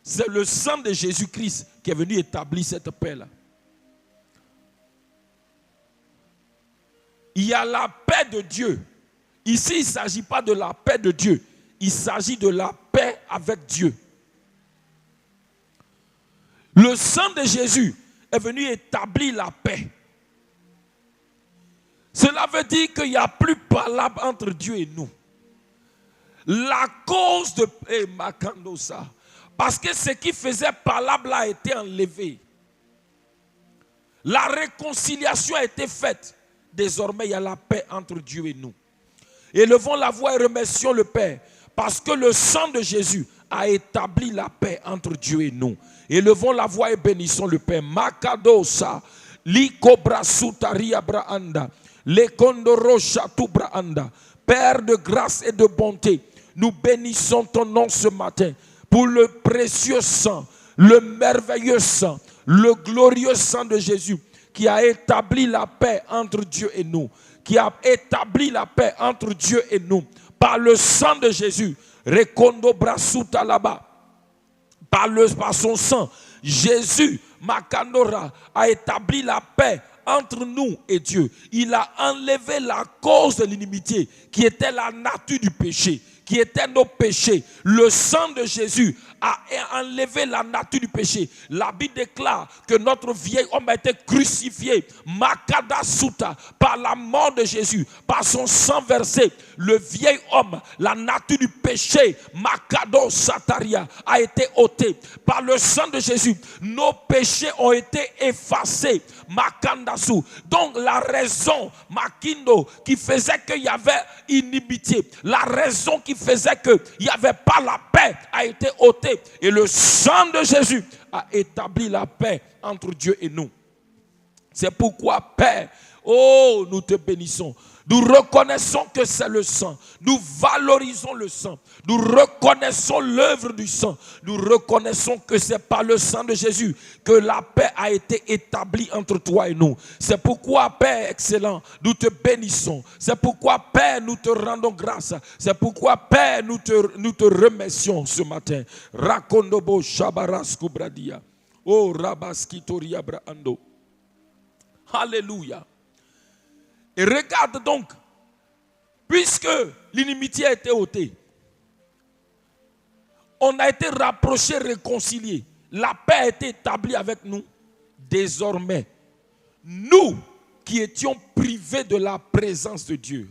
C'est le sang de Jésus-Christ qui est venu établir cette paix-là. Il y a la paix de Dieu. Ici, il ne s'agit pas de la paix de Dieu. Il s'agit de la paix avec Dieu. Le sang de Jésus est venu établir la paix. Cela veut dire qu'il n'y a plus palabre entre Dieu et nous. La cause de Makandosa, parce que ce qui faisait palabre a été enlevé. La réconciliation a été faite. Désormais, il y a la paix entre Dieu et nous. Élevons la voix et remercions le Père, parce que le sang de Jésus a établi la paix entre Dieu et nous. Élevons la voix et bénissons le Père. Makadosa, likobra sutaria braanda, lekondoro chatu braanda. Père de grâce et de bonté, nous bénissons ton nom ce matin pour le précieux sang, le merveilleux sang, le glorieux sang de Jésus qui a établi la paix entre Dieu et nous, qui a établi la paix entre Dieu et nous. Par le sang de Jésus, Rekondo Brasuta là-bas, par son sang, Jésus, Makandora, a établi la paix entre nous et Dieu. Il a enlevé la cause de l'inimitié, qui était la nature du péché, qui étaient nos péchés. Le sang de Jésus a enlevé la nature du péché. La Bible déclare que notre vieil homme a été crucifié, Makada Suta, par la mort de Jésus, par son sang versé. Le vieil homme, la nature du péché, Makado Sataria, a été ôté. Par le sang de Jésus, nos péchés ont été effacés, Makandasu. Donc la raison, Makindo, qui faisait qu'il y avait inimitié, la raison qui faisait qu'il n'y avait pas la paix a été ôtée. Et le sang de Jésus a établi la paix entre Dieu et nous. C'est pourquoi, Père, oh, nous te bénissons. Nous reconnaissons que c'est le sang. Nous valorisons le sang. Nous reconnaissons l'œuvre du sang. Nous reconnaissons que c'est par le sang de Jésus que la paix a été établie entre toi et nous. C'est pourquoi, Père excellent, nous te bénissons. C'est pourquoi, Père, nous te rendons grâce. C'est pourquoi, Père, nous te remercions ce matin. Rakondobo shabaras kubradia. Oh, rabaskitoria braando. Alléluia. Et regarde donc, puisque l'inimitié a été ôtée, on a été rapprochés, réconciliés, la paix a été établie avec nous. Désormais, nous qui étions privés de la présence de Dieu,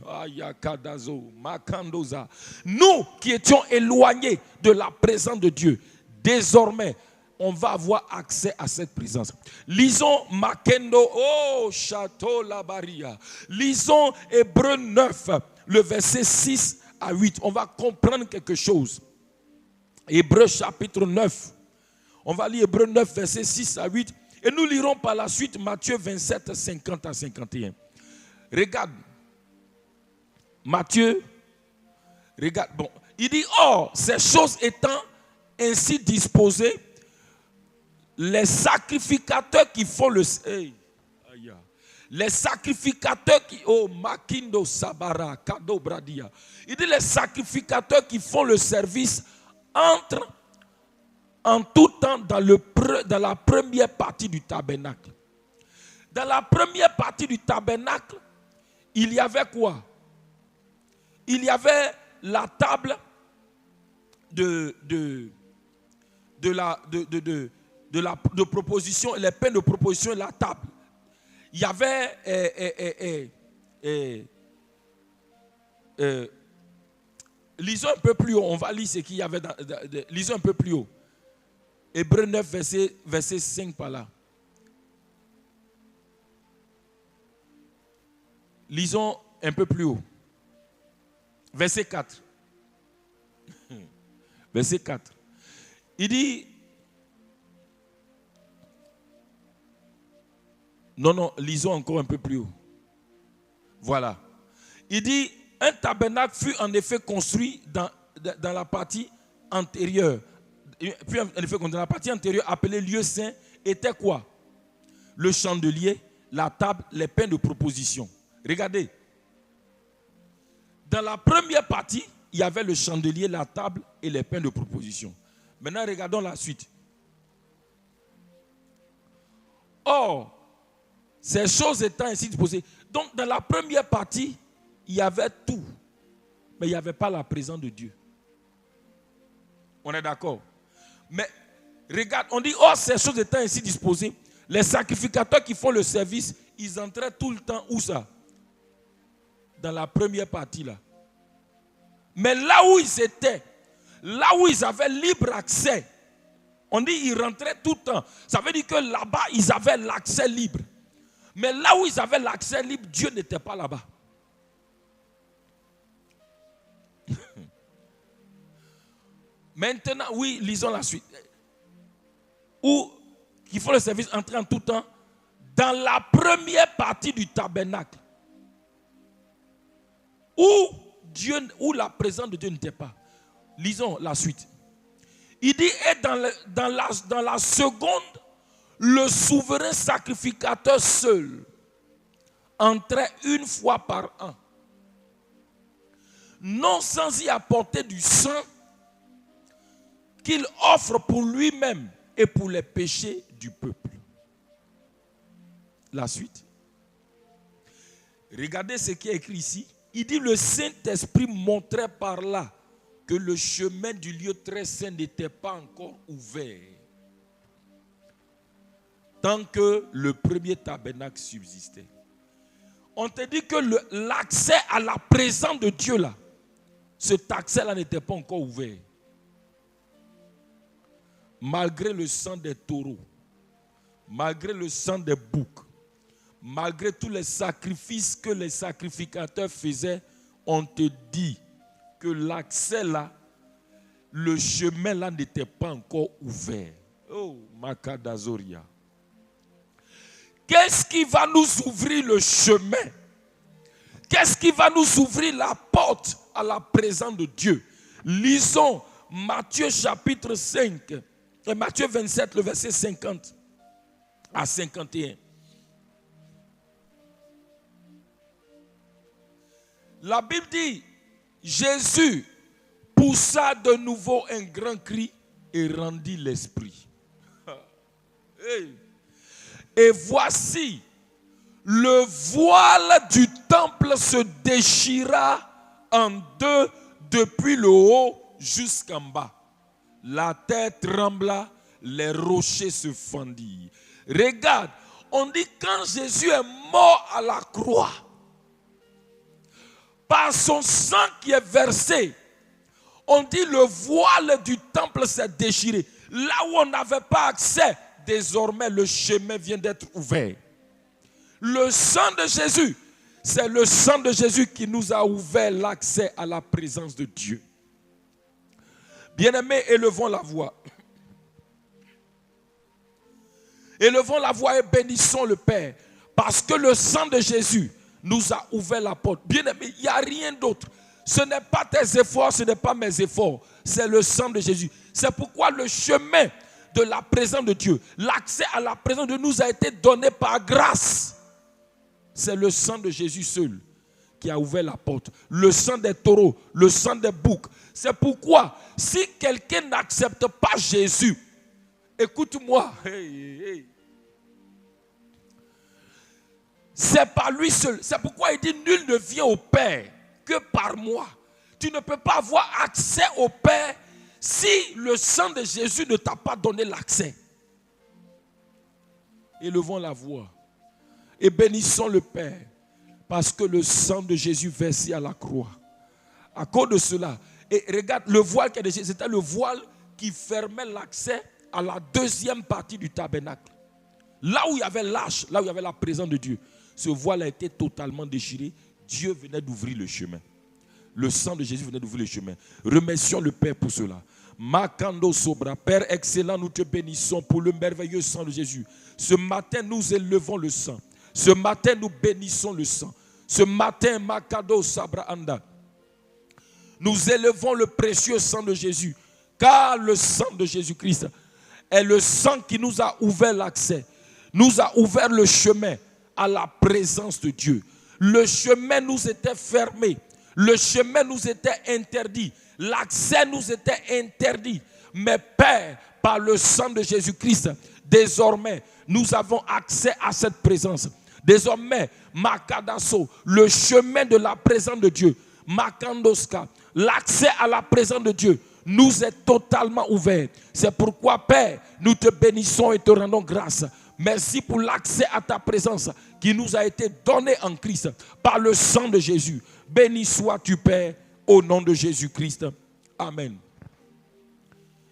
nous qui étions éloignés de la présence de Dieu, désormais, on va avoir accès à cette présence. Lisons Makendo, oh, Château Labaria. Lisons Hébreux 9, le verset 6 à 8. On va comprendre quelque chose. Hébreux chapitre 9. On va lire Hébreux 9, verset 6 à 8. Et nous lirons par la suite Matthieu 27, 50 à 51. Regarde. Matthieu, regarde. Bon, il dit, or, ces choses étant ainsi disposées, les sacrificateurs qui font le... les sacrificateurs qui... Oh, Makindo Sabara, Kado Bradia. Il dit les sacrificateurs qui font le service entrent en tout temps dans la première partie du tabernacle. Dans la première partie du tabernacle, il y avait quoi? Il y avait la table de proposition, les pains de proposition et la table. Il y avait Lisons un peu plus haut. On va lire ce qu'il y avait lisons un peu plus haut. Hébreux 9, verset 5 par là. Lisons un peu plus haut. Verset 4. Verset 4. Il dit... Non, lisons encore un peu plus haut. Voilà. Il dit, un tabernacle fut en effet construit dans la partie antérieure. Puis en effet, dans la partie antérieure appelée lieu saint, était quoi? Le chandelier, la table, les pains de proposition. Regardez. Dans la première partie, il y avait le chandelier, la table et les pains de proposition. Maintenant, regardons la suite. Or, ces choses étant ainsi disposées, donc dans la première partie, il y avait tout, mais il n'y avait pas la présence de Dieu. On est d'accord? Mais regarde, on dit, oh, ces choses étant ainsi disposées, les sacrificateurs qui font le service, ils entraient tout le temps, où ça? Dans la première partie là. Mais là où ils étaient, là où ils avaient libre accès, on dit ils rentraient tout le temps. Ça veut dire que là-bas, ils avaient l'accès libre. Mais là où ils avaient l'accès libre, Dieu n'était pas là-bas. Maintenant, oui, lisons la suite. Où il faut le service entrer en tout temps dans la première partie du tabernacle. Où la présence de Dieu n'était pas. Lisons la suite. Il dit, et dans la seconde, le souverain sacrificateur seul entrait une fois par an, non sans y apporter du sang qu'il offre pour lui-même et pour les péchés du peuple. La suite. Regardez ce qui est écrit ici. Il dit, le Saint-Esprit montrait par là que le chemin du lieu très saint n'était pas encore ouvert, tant que le premier tabernacle subsistait. On te dit que l'accès à la présence de Dieu là, cet accès-là n'était pas encore ouvert. Malgré le sang des taureaux, malgré le sang des boucs, malgré tous les sacrifices que les sacrificateurs faisaient, on te dit que l'accès là, le chemin là n'était pas encore ouvert. Oh, Makadazoria. Qu'est-ce qui va nous ouvrir le chemin? Qu'est-ce qui va nous ouvrir la porte à la présence de Dieu? Lisons Matthieu chapitre 5, et Matthieu 27, le verset 50 à 51. La Bible dit, Jésus poussa de nouveau un grand cri et rendit l'esprit. Et voici, le voile du temple se déchira en deux depuis le haut jusqu'en bas. La terre trembla, les rochers se fendirent. Regarde, on dit quand Jésus est mort à la croix, par son sang qui est versé, on dit le voile du temple s'est déchiré. Là où on n'avait pas accès, désormais le chemin vient d'être ouvert. Le sang de Jésus, c'est le sang de Jésus qui nous a ouvert l'accès à la présence de Dieu. Bien-aimés, élevons la voix. Élevons la voix et bénissons le Père. Parce que le sang de Jésus nous a ouvert la porte. Bien-aimés, il n'y a rien d'autre. Ce n'est pas tes efforts, ce n'est pas mes efforts. C'est le sang de Jésus. C'est pourquoi le chemin de la présence de Dieu, l'accès à la présence de Dieu nous a été donné par grâce. C'est le sang de Jésus seul qui a ouvert la porte. Le sang des taureaux, le sang des boucs. C'est pourquoi, si quelqu'un n'accepte pas Jésus, écoute-moi, c'est par lui seul. C'est pourquoi il dit, nul ne vient au Père que par moi. Tu ne peux pas avoir accès au Père si le sang de Jésus ne t'a pas donné l'accès. Élevons la voix et bénissons le Père parce que le sang de Jésus versé à la croix. À cause de cela, Et regarde, le voile qui est dessus, c'était le voile qui fermait l'accès à la deuxième partie du tabernacle. Là où il y avait l'arche, là où il y avait la présence de Dieu. Ce voile a été totalement déchiré. Dieu venait d'ouvrir le chemin. Le sang de Jésus venait d'ouvrir le chemin. Remercions le Père pour cela. Makando Sobra, Père excellent, nous te bénissons pour le merveilleux sang de Jésus. Ce matin, nous élevons le sang. Ce matin, nous bénissons le sang. Ce matin, Makado Sabra Anda, nous élevons le précieux sang de Jésus. Car le sang de Jésus-Christ est le sang qui nous a ouvert l'accès, nous a ouvert le chemin à la présence de Dieu. Le chemin nous était fermé. Le chemin nous était interdit. L'accès nous était interdit. Mais Père, par le sang de Jésus-Christ, désormais, nous avons accès à cette présence. Désormais, Makadaso, le chemin de la présence de Dieu, Makandoska, l'accès à la présence de Dieu nous est totalement ouvert. C'est pourquoi, Père, nous te bénissons et te rendons grâce. Merci pour l'accès à ta présence qui nous a été donné en Christ par le sang de Jésus. Béni sois-tu, Père, au nom de Jésus-Christ. Amen.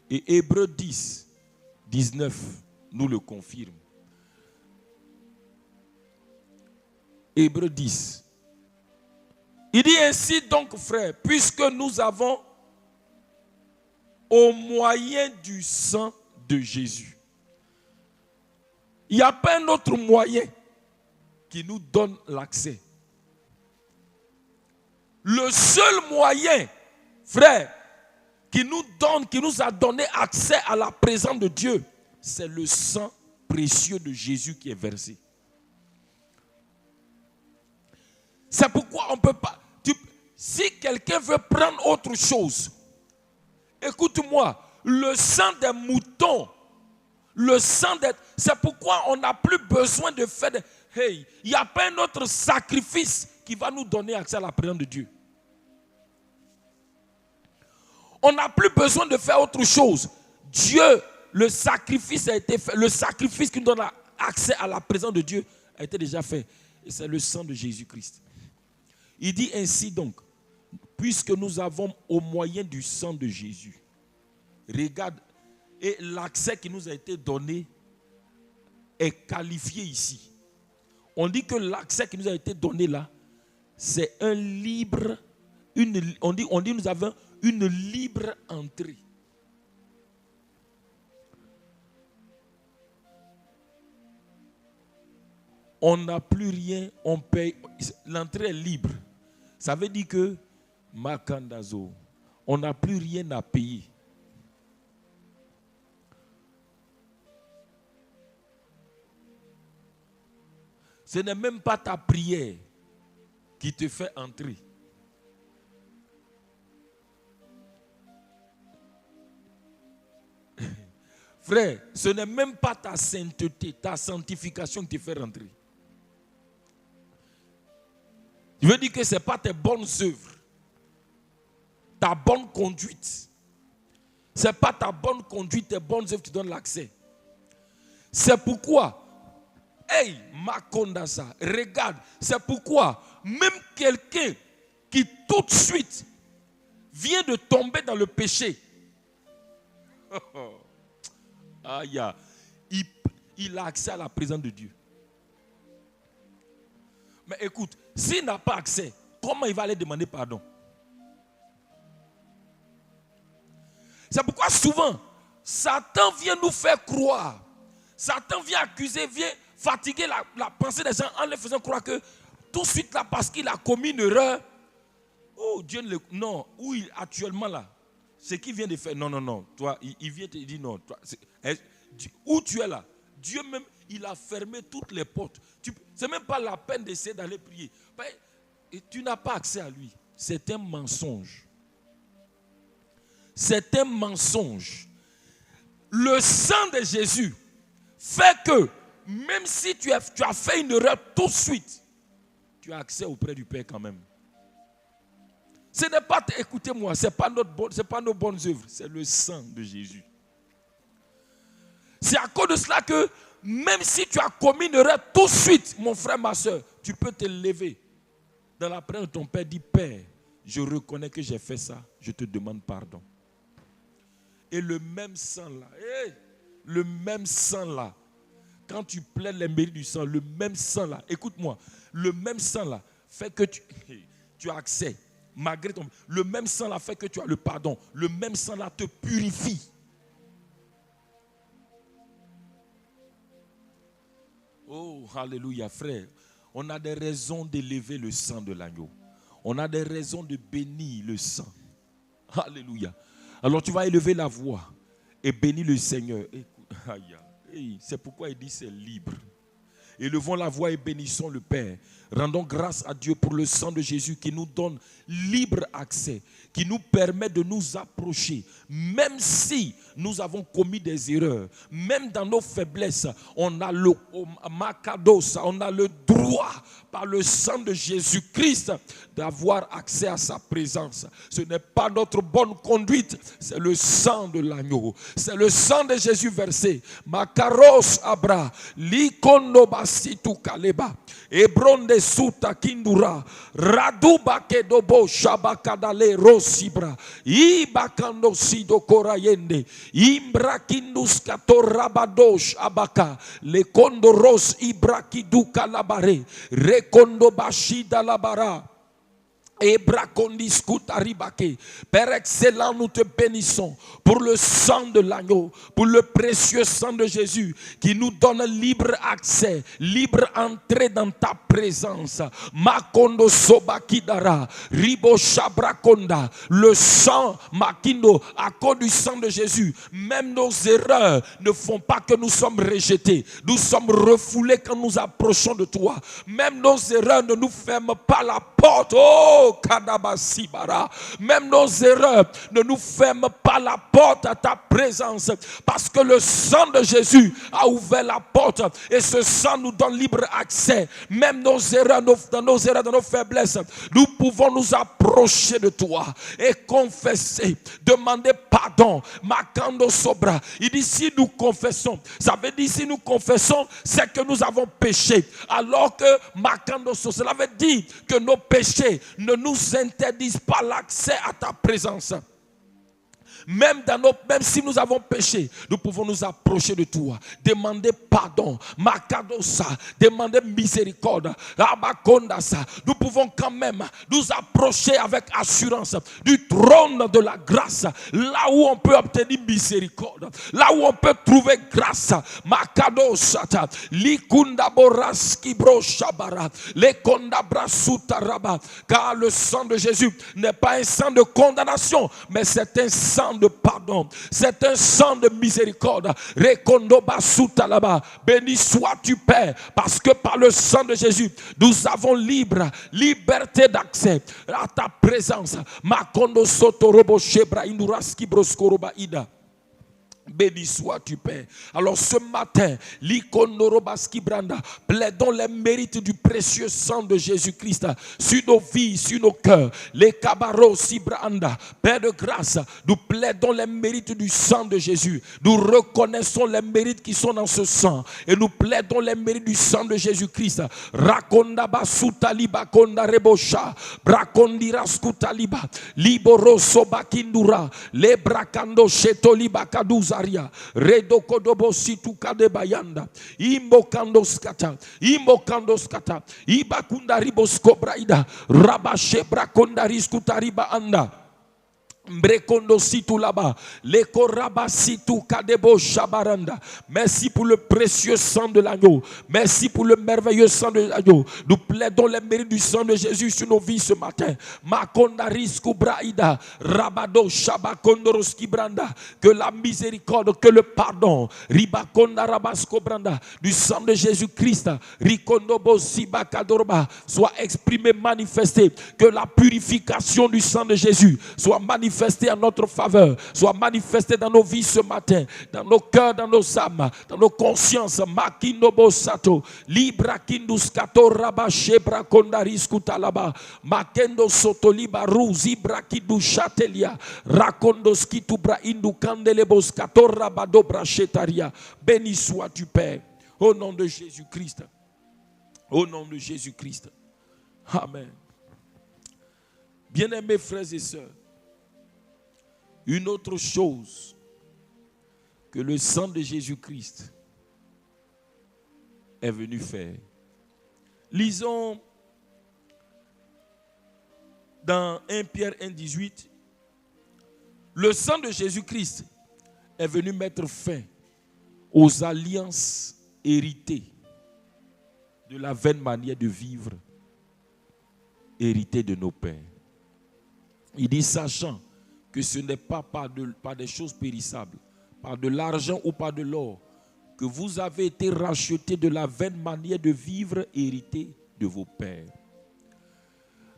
Et Hébreux 10, 19 nous le confirme. Hébreux 10. Il dit ainsi donc, frères, puisque nous avons au moyen du sang de Jésus. Il n'y a pas un autre moyen qui nous donne l'accès. Le seul moyen, frère, qui nous a donné accès à la présence de Dieu, c'est le sang précieux de Jésus qui est versé. C'est pourquoi on ne peut pas. Si quelqu'un veut prendre autre chose, écoute-moi, le sang des moutons, c'est pourquoi on n'a plus besoin de faire il n'y a pas un autre sacrifice qui va nous donner accès à la présence de Dieu. On n'a plus besoin de faire autre chose. Dieu, le sacrifice a été fait. Le sacrifice qui nous donne accès à la présence de Dieu a été déjà fait. Et c'est le sang de Jésus-Christ. Il dit ainsi donc, puisque nous avons au moyen du sang de Jésus, regarde, et l'accès qui nous a été donné est qualifié ici. On dit que l'accès qui nous a été donné là, c'est un libre, on dit nous avons une libre entrée. On n'a plus rien, on paye, l'entrée est libre. Ça veut dire que, Makandazo, on n'a plus rien à payer. Ce n'est même pas ta prière qui te fait entrer. Frère, ce n'est même pas ta sainteté, ta sanctification qui te fait rentrer. Je veux dire que ce n'est pas tes bonnes œuvres, ta bonne conduite. Ce n'est pas ta bonne conduite, tes bonnes œuvres qui te donnent l'accès. C'est pourquoi, hey, Makondasa, regarde, c'est pourquoi même quelqu'un qui tout de suite vient de tomber dans le péché, il a accès à la présence de Dieu. Mais écoute, s'il n'a pas accès, comment il va aller demander pardon? C'est pourquoi souvent, Satan vient nous faire croire. Satan vient accuser, vient fatiguer la pensée des gens en les faisant croire que tout de suite là, parce qu'il a commis une erreur, oh Dieu ne le... Non, où il actuellement là, ce qu'il vient de faire, non, toi, il vient te dire non, toi, où tu es là, Dieu même, il a fermé toutes les portes. C'est même pas la peine d'essayer d'aller prier. Et tu n'as pas accès à lui. C'est un mensonge. C'est un mensonge. Le sang de Jésus fait que même si tu as fait une erreur tout de suite, tu as accès auprès du Père quand même. Ce n'est pas, écoutez-moi, ce n'est pas nos bonnes œuvres, c'est le sang de Jésus. C'est à cause de cela que même si tu as commis une erreur tout de suite, mon frère, ma soeur, tu peux te lever dans la présence de ton Père, dire Père, je reconnais que j'ai fait ça, je te demande pardon. Et le même sang là, le même sang là, quand tu plaides les mérites du sang, le même sang là, écoute-moi, le même sang là fait que tu as accès, malgré ton... Le même sang là fait que tu as le pardon, le même sang là te purifie. Oh, alléluia, frère. On a des raisons d'élever le sang de l'agneau. On a des raisons de bénir le sang. Alléluia. Alors tu vas élever la voix et bénir le Seigneur. C'est pourquoi il dit c'est libre. Élevons la voix et bénissons le Père. Rendons grâce à Dieu pour le sang de Jésus qui nous donne libre accès, qui nous permet de nous approcher. Même si nous avons commis des erreurs, même dans nos faiblesses, on a le droit par le sang de Jésus-Christ d'avoir accès à sa présence. Ce n'est pas notre bonne conduite, c'est le sang de l'agneau. C'est le sang de Jésus versé. Makaros abra, likondo basitu kaleba, ebronde suta kindura, raduba kedobo shabakadale rosibra, ibakando sido korayende, imbra kindus katorabadosh abaka, le kondo ros ibrakiduka labare, rekondo bashida labara. Père excellent, nous te bénissons pour le sang de l'agneau, pour le précieux sang de Jésus qui nous donne libre accès, libre entrée dans ta présence. Makondo sobakidara, ribo shabrakonda, le sang makindo, à cause du sang de Jésus, même nos erreurs ne font pas que nous sommes rejetés. Nous sommes refoulés quand nous approchons de toi. Même nos erreurs ne nous ferment pas la porte. Oh, même nos erreurs ne nous ferment pas la porte à ta présence, parce que le sang de Jésus a ouvert la porte et ce sang nous donne libre accès. Même dans nos faiblesses, nous pouvons nous approcher de toi et confesser, demander pardon. Makando sobra. Il dit si nous confessons, ça veut dire si nous confessons, c'est que nous avons péché. Alors que Makando sobra, cela veut dire que nos péchés ne nous interdisent pas l'accès à ta présence. Même si nous avons péché, nous pouvons nous approcher de toi, demander pardon, makadosa, demander miséricorde, abakondasa. Nous pouvons quand même nous approcher avec assurance du trône de la grâce, là où on peut obtenir miséricorde, là où on peut trouver grâce. Makadosata, likunda boraski broshabara, lekonda brasutaraba. Car le sang de Jésus n'est pas un sang de condamnation, mais c'est un sang de pardon, c'est un sang de miséricorde. Béni sois-tu Père, parce que par le sang de Jésus nous avons liberté d'accès à ta présence. Makondo sotorobo shebra induraski broskoroba ida. Béni sois-tu Père. Alors ce matin, plaidons les mérites du précieux sang de Jésus-Christ sur nos vies, sur nos cœurs. Les kabaros sibranda, Père de grâce, nous plaidons les mérites du sang de Jésus. Nous reconnaissons les mérites qui sont dans ce sang et nous plaidons les mérites du sang de Jésus-Christ. Rakonda basuta liba konda rebosha, brakondira skutaliba, liboro sobakindura, le brakando sheto liba kaduza. Redo kodobo situ kade bayanda imbokandoskata ibakunda riboskobraida rabashebra kondariskuta anda Mbrekondo situ laba, lekoraba situ kadebo shabaranda. Merci pour le précieux sang de l'agneau. Merci pour le merveilleux sang de l'agneau. Nous plaidons les mérites du sang de Jésus sur nos vies ce matin. Makonda risku braida, rabado shabakondoroski branda. Que la miséricorde, que le pardon, ribakonda rabasko branda, du sang de Jésus-Christ, rikondobo sibakadorba, soit exprimé, manifesté. Que la purification du sang de Jésus soit manifestée en notre faveur, soit manifesté dans nos vies ce matin, dans nos cœurs, dans nos âmes, dans nos consciences. Makinobo sato, libra kindus kato raba shebra kondaris kutalaba, makendo soto liba ruzi brakidu chatelia, rakondo skitu bra indu kandelebos kato rabado brachetaria. Béni sois-tu Père, au nom de Jésus-Christ. Au nom de Jésus-Christ. Amen. Bien-aimés frères et sœurs, une autre chose que le sang de Jésus-Christ est venu faire. Lisons dans 1 Pierre 1,18, le sang de Jésus-Christ est venu mettre fin aux alliances héritées de la vaine manière de vivre héritée de nos pères. Il dit, sachant que ce n'est pas par des choses périssables, par de l'argent ou par de l'or, que vous avez été rachetés de la vaine manière de vivre héritée de vos pères.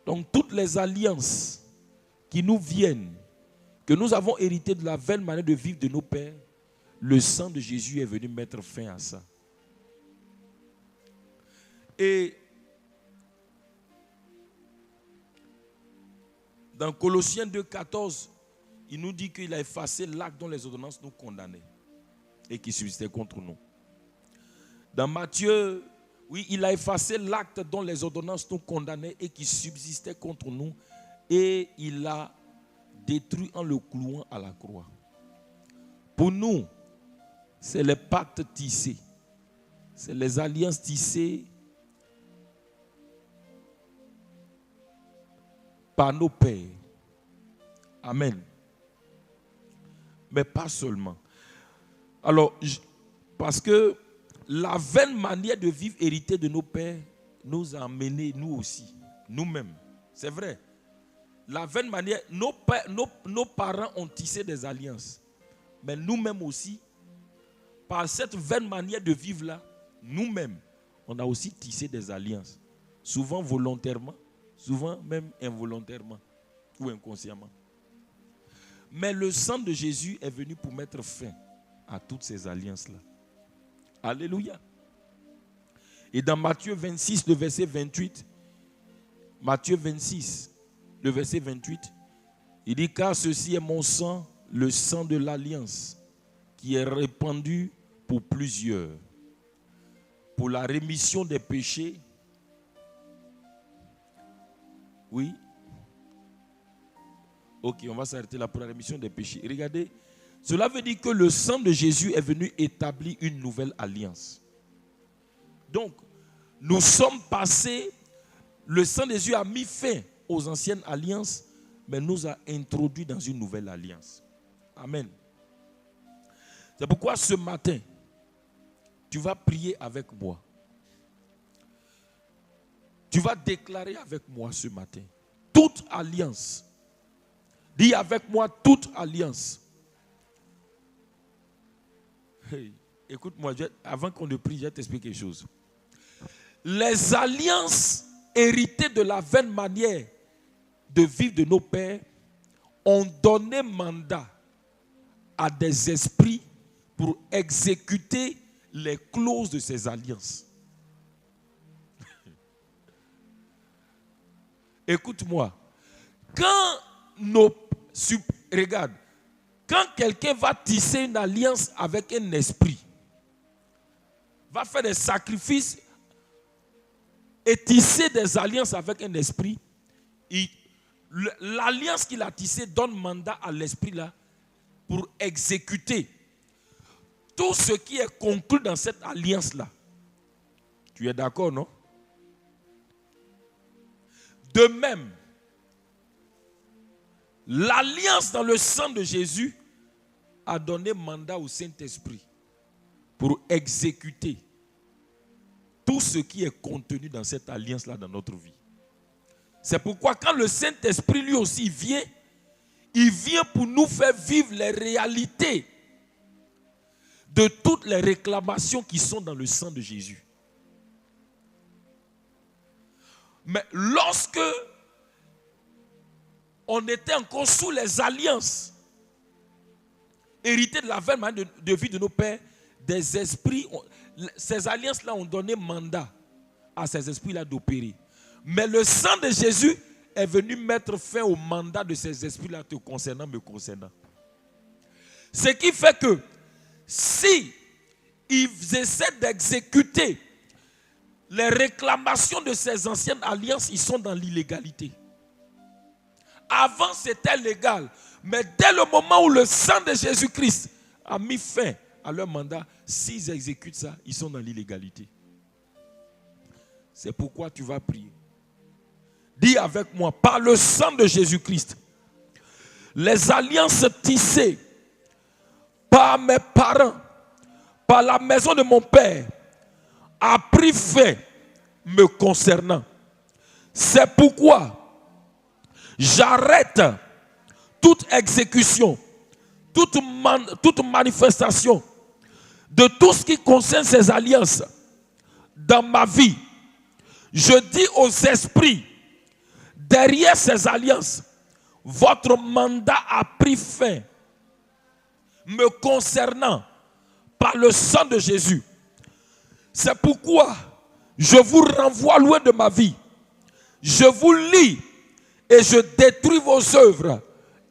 Donc toutes les alliances qui nous viennent, que nous avons hérité de la vaine manière de vivre de nos pères, le sang de Jésus est venu mettre fin à ça. Et dans Colossiens 2,14, il nous dit qu'il a effacé l'acte dont les ordonnances nous condamnaient et qui subsistait contre nous. Dans Matthieu, oui, il a effacé l'acte dont les ordonnances nous condamnaient et qui subsistait contre nous, et il l'a détruit en le clouant à la croix. Pour nous, c'est les pactes tissés, c'est les alliances tissées par nos pères. Amen. Mais pas seulement. Alors, parce que la vaine manière de vivre héritée de nos pères nous a amenés, nous aussi, nous-mêmes. C'est vrai. La vaine manière, nos parents ont tissé des alliances. Mais nous-mêmes aussi, par cette vaine manière de vivre là, nous-mêmes, on a aussi tissé des alliances. Souvent volontairement, souvent même involontairement ou inconsciemment. Mais le sang de Jésus est venu pour mettre fin à toutes ces alliances-là. Alléluia. Et dans Matthieu 26, le verset 28, Matthieu 26, le verset 28, il dit, car ceci est mon sang, le sang de l'alliance, qui est répandu pour plusieurs, pour la rémission des péchés. Oui. Ok, on va s'arrêter là pour la rémission des péchés. Regardez, cela veut dire que le sang de Jésus est venu établir une nouvelle alliance. Donc, nous sommes passés, le sang de Jésus a mis fin aux anciennes alliances, mais nous a introduits dans une nouvelle alliance. Amen. C'est pourquoi ce matin, tu vas prier avec moi. Tu vas déclarer avec moi ce matin toute alliance. Dis avec moi toute alliance. Hey, écoute-moi, avant qu'on ne prie, je vais t'expliquer quelque chose. Les alliances héritées de la vaine manière de vivre de nos pères ont donné mandat à des esprits pour exécuter les clauses de ces alliances. Écoute-moi, regarde, quand quelqu'un va tisser une alliance avec un esprit, va faire des sacrifices et tisser des alliances avec un esprit, l'alliance qu'il a tissée donne mandat à l'esprit là pour exécuter tout ce qui est conclu dans cette alliance là. Tu es d'accord, non? De même, l'alliance dans le sang de Jésus a donné mandat au Saint-Esprit pour exécuter tout ce qui est contenu dans cette alliance-là dans notre vie. C'est pourquoi quand le Saint-Esprit lui aussi vient, il vient pour nous faire vivre les réalités de toutes les réclamations qui sont dans le sang de Jésus. Mais lorsque on était encore sous les alliances héritées de la vaine manière de vie de nos pères, des esprits, ces alliances-là ont donné mandat à ces esprits-là d'opérer. Mais le sang de Jésus est venu mettre fin au mandat de ces esprits-là te concernant, me concernant. Ce qui fait que si ils essaient d'exécuter les réclamations de ces anciennes alliances, ils sont dans l'illégalité. Avant, c'était légal. Mais dès le moment où le sang de Jésus-Christ a mis fin à leur mandat, s'ils exécutent ça, ils sont dans l'illégalité. C'est pourquoi tu vas prier. Dis avec moi, par le sang de Jésus-Christ, les alliances tissées par mes parents, par la maison de mon père, a pris fin me concernant. C'est pourquoi j'arrête toute exécution, toute manifestation de tout ce qui concerne ces alliances dans ma vie. Je dis aux esprits, derrière ces alliances, votre mandat a pris fin me concernant par le sang de Jésus. C'est pourquoi je vous renvoie loin de ma vie. Je vous lie et je détruis vos œuvres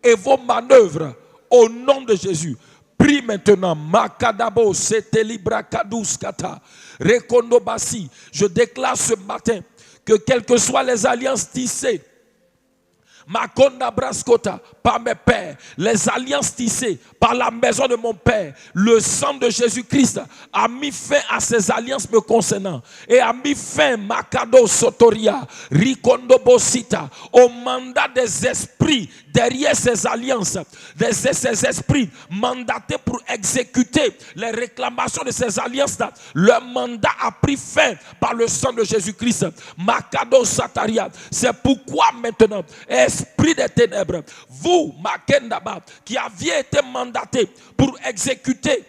et vos manœuvres au nom de Jésus. Prie maintenant. Makadabo setelibra kaduskata rekondobasi. Je déclare ce matin que quelles que soient les alliances tissées, Makonda Braskota, par mes pères, les alliances tissées par la maison de mon père, le sang de Jésus-Christ a mis fin à ces alliances me concernant et a mis fin, Makado Sotoria, Rikondo Bosita, au mandat des esprits derrière ces alliances, ces esprits mandatés pour exécuter les réclamations de ces alliances-là. Leur mandat a pris fin par le sang de Jésus-Christ. Makado Sataria. C'est pourquoi maintenant, esprit des ténèbres, vous, Makendaba, qui aviez été mandaté pour exécuter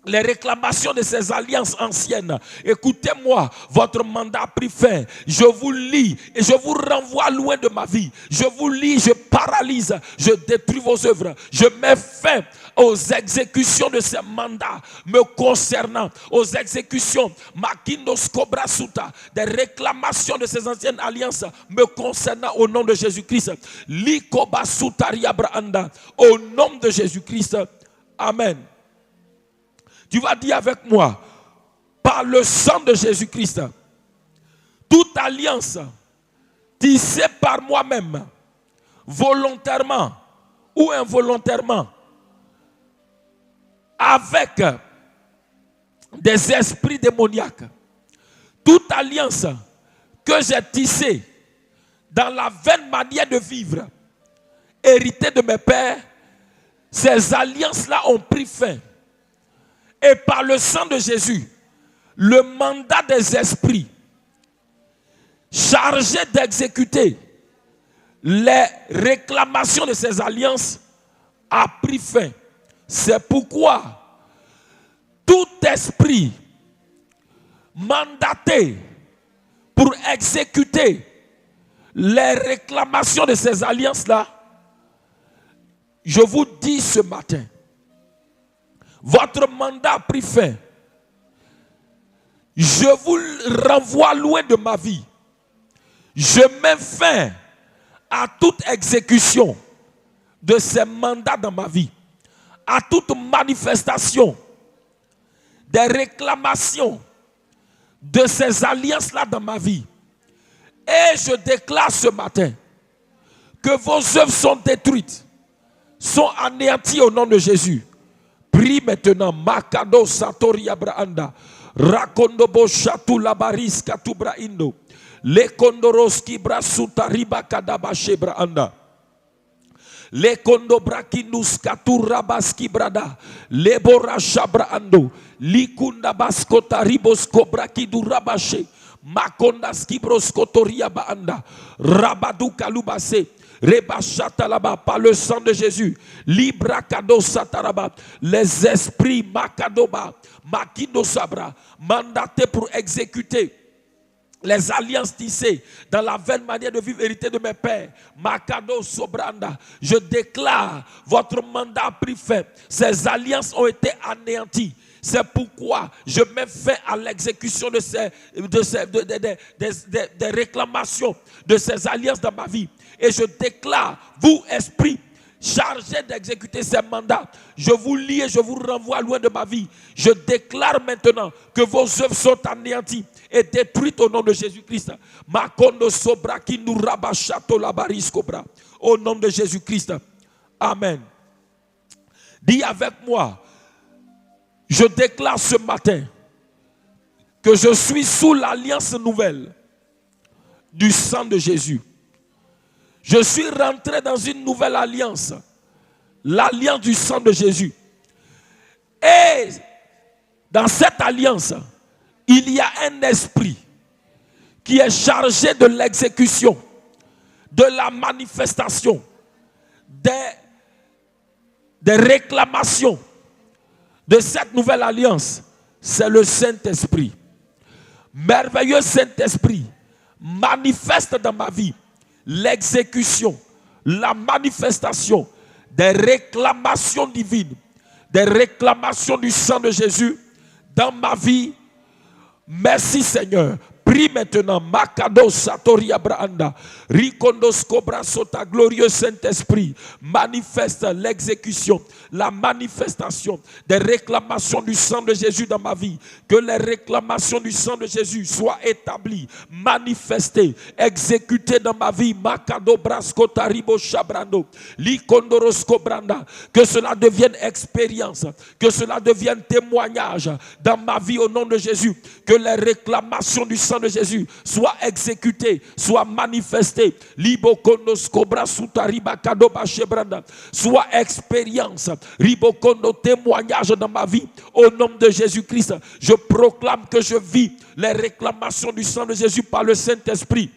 les réclamations de ces alliances anciennes, écoutez-moi, votre mandat a pris fin. Je vous lie et je vous renvoie loin de ma vie. Je vous lie, je paralyse, je détruis vos œuvres. Je mets fin aux exécutions de ces mandats me concernant, aux exécutions Makindos Cobra Suta, des réclamations de ces anciennes alliances me concernant au nom de Jésus-Christ. Likoba Sutaria Branda, au nom de Jésus-Christ. Amen. Tu vas dire avec moi, par le sang de Jésus-Christ, toute alliance tissée par moi-même, volontairement ou involontairement, avec des esprits démoniaques, toute alliance que j'ai tissée dans la vaine manière de vivre, héritée de mes pères, ces alliances-là ont pris fin. Et par le sang de Jésus, le mandat des esprits chargés d'exécuter les réclamations de ces alliances a pris fin. C'est pourquoi tout esprit mandaté pour exécuter les réclamations de ces alliances-là, je vous dis ce matin, votre mandat a pris fin. Je vous renvoie loin de ma vie. Je mets fin à toute exécution de ces mandats dans ma vie, à toute manifestation des réclamations de ces alliances-là dans ma vie. Et je déclare ce matin que vos œuvres sont détruites, sont anéanties au nom de Jésus. Prie maintenant. Makado Satoria Braanda. Rakondobo Shatu Labaris Katubra Indo. Le Kondoroski Brasuta Riba Kadabashe Braanda. Le Kondobrakinus Katurabaski Brada. Le Borasha Braando. Likunda Baskota Ribosko Brakidu Rabashe. Makonda Skibroskotoria Baanda. Rabadu Kalubase. Rebachata là-bas, par le sang de Jésus, Libra Kado Sataraba, les esprits Makadoba, Makido Sabra, mandatés pour exécuter les alliances tissées dans la vaine manière de vivre héritée de mes pères, Makado Sobranda, je déclare votre mandat a pris fin. Ces alliances ont été anéanties. C'est pourquoi je mets fin à l'exécution des réclamations de ces alliances dans ma vie. Et je déclare, vous, esprits, chargés d'exécuter ces mandats, je vous lie et je vous renvoie loin de ma vie. Je déclare maintenant que vos œuvres sont anéanties et détruites au nom de Jésus-Christ. Makondo sobra ki nous rabachato la baris cobra. au nom de Jésus-Christ. Amen. Dis avec moi, je déclare ce matin que je suis sous l'alliance nouvelle du sang de Jésus. Je suis rentré dans une nouvelle alliance, l'alliance du sang de Jésus. Et dans cette alliance, il y a un esprit qui est chargé de l'exécution, de la manifestation, des réclamations de cette nouvelle alliance. C'est le Saint-Esprit. Merveilleux Saint-Esprit, manifeste dans ma vie l'exécution, la manifestation des réclamations divines, des réclamations du sang de Jésus dans ma vie. Merci Seigneur. Prie maintenant, Makado Satori Abrahanda, Rikondos Cobra Sota, glorieux Saint-Esprit, manifeste l'exécution, la manifestation des réclamations du sang de Jésus dans ma vie. Que les réclamations du sang de Jésus soient établies, manifestées, exécutées dans ma vie. Makado Braskota Ribo Shabrando, Likondoros Cobranda, que cela devienne expérience, que cela devienne témoignage dans ma vie au nom de Jésus. Que les réclamations du sang de Jésus soient exécutées, soient manifestées. Soit expérience, ribokondo, témoignage dans ma vie au nom de Jésus-Christ. Je proclame que je vis les réclamations du sang de Jésus par le Saint-Esprit.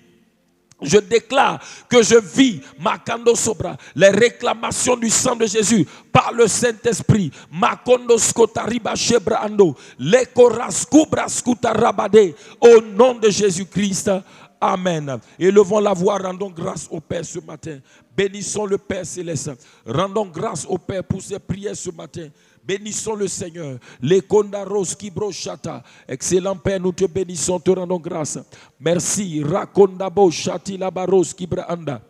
Je déclare que je vis Makando Sobra, les réclamations du sang de Jésus par le Saint-Esprit. Makondo Skotariba Shebrando, Lekorascubra Skutarabade, au nom de Jésus-Christ. Amen. Élevons la voix, rendons grâce au Père ce matin. Bénissons le Père Céleste. Rendons grâce au Père pour ses prières ce matin. Bénissons le Seigneur. Les kondaros kibrochata. Excellent Père, nous te bénissons, te rendons grâce. Merci. Rakondabo shati labaros kibraanda.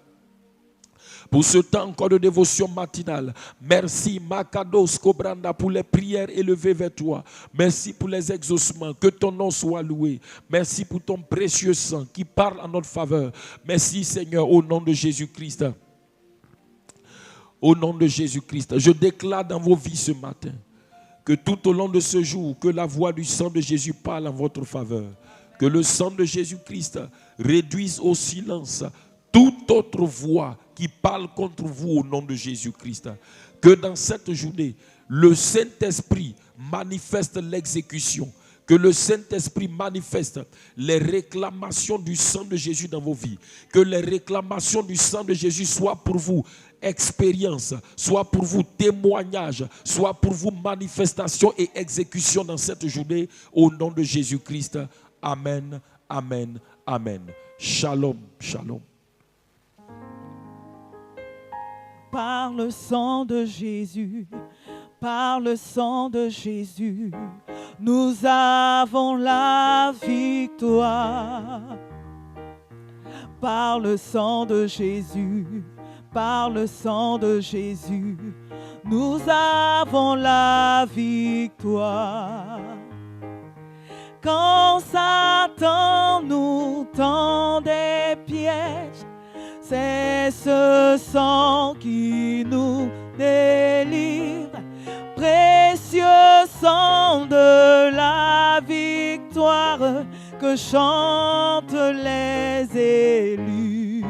Pour ce temps encore de dévotion matinale. Merci Makados Kobranda pour les prières élevées vers toi. Merci pour les exaucements. Que ton nom soit loué. Merci pour ton précieux sang qui parle en notre faveur. Merci Seigneur au nom de Jésus-Christ. Au nom de Jésus-Christ, je déclare dans vos vies ce matin que tout au long de ce jour, que la voix du sang de Jésus parle en votre faveur. Que le sang de Jésus-Christ réduise au silence toute autre voix qui parle contre vous au nom de Jésus-Christ. Que dans cette journée, le Saint-Esprit manifeste l'exécution. Que le Saint-Esprit manifeste les réclamations du sang de Jésus dans vos vies. Que les réclamations du sang de Jésus soient pour vous expérience, soit pour vous témoignage, soit pour vous manifestation et exécution dans cette journée au nom de Jésus-Christ. Amen, amen, amen. Shalom, shalom. Par le sang de Jésus, par le sang de Jésus, nous avons la victoire. Par le sang de Jésus, par le sang de Jésus, nous avons la victoire. Quand Satan nous tend des pièges, c'est ce sang qui nous délivre. Précieux sang de la victoire que chantent les élus.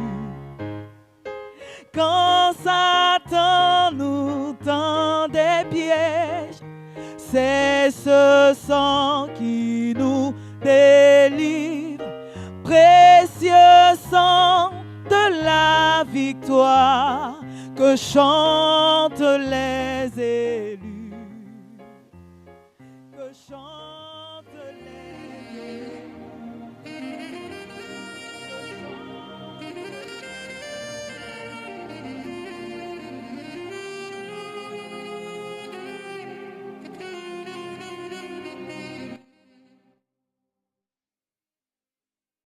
Quand Satan nous tend des pièges, c'est ce sang qui nous délivre. Précieux sang de la victoire que chantent les élus.